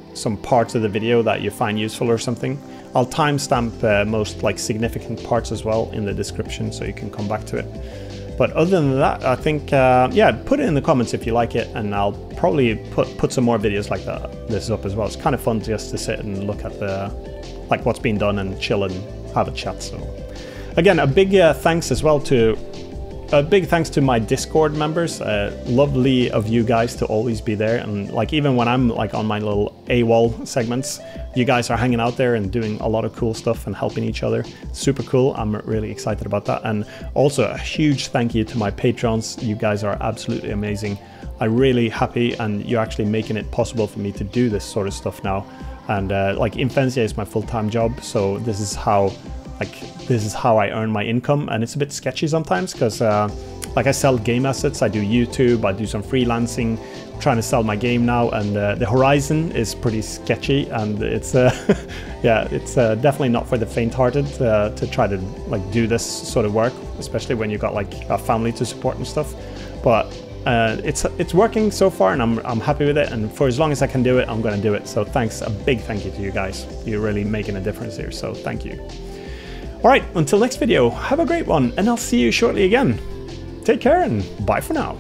parts of the video that you find useful or something. I'll timestamp most like significant parts as well in the description, so you can come back to it. But other than that, I think yeah, put it in the comments if you like it, and I'll probably put some more videos like this up as well. It's kind of fun just to sit and look at the like what's been done and chill and have a chat. So again, a big thanks as well to a big thanks to my Discord members. Lovely of you guys to always be there, and like even when I'm like on my little AWOL segments, you guys are hanging out there and doing a lot of cool stuff and helping each other. Super cool. I'm really excited about that. And also a huge thank you to my patrons. You guys are absolutely amazing. I'm really happy, and you're actually making it possible for me to do this sort of stuff now. And like Imphenzia is my full-time job, so this is how I earn my income, and it's a bit sketchy sometimes because like I sell game assets, I do YouTube, I do some freelancing, I'm trying to sell my game now, and the horizon is pretty sketchy, and it's yeah, it's definitely not for the faint-hearted to try to like do this sort of work, especially when you've got like a family to support and stuff. But it's working so far, and I'm happy with it, and for as long as I can do it, I'm going to do it. So thanks, a big thank you to you guys. You're really making a difference here, so thank you. Alright, until next video, have a great one, and I'll see you shortly again. Take care and bye for now.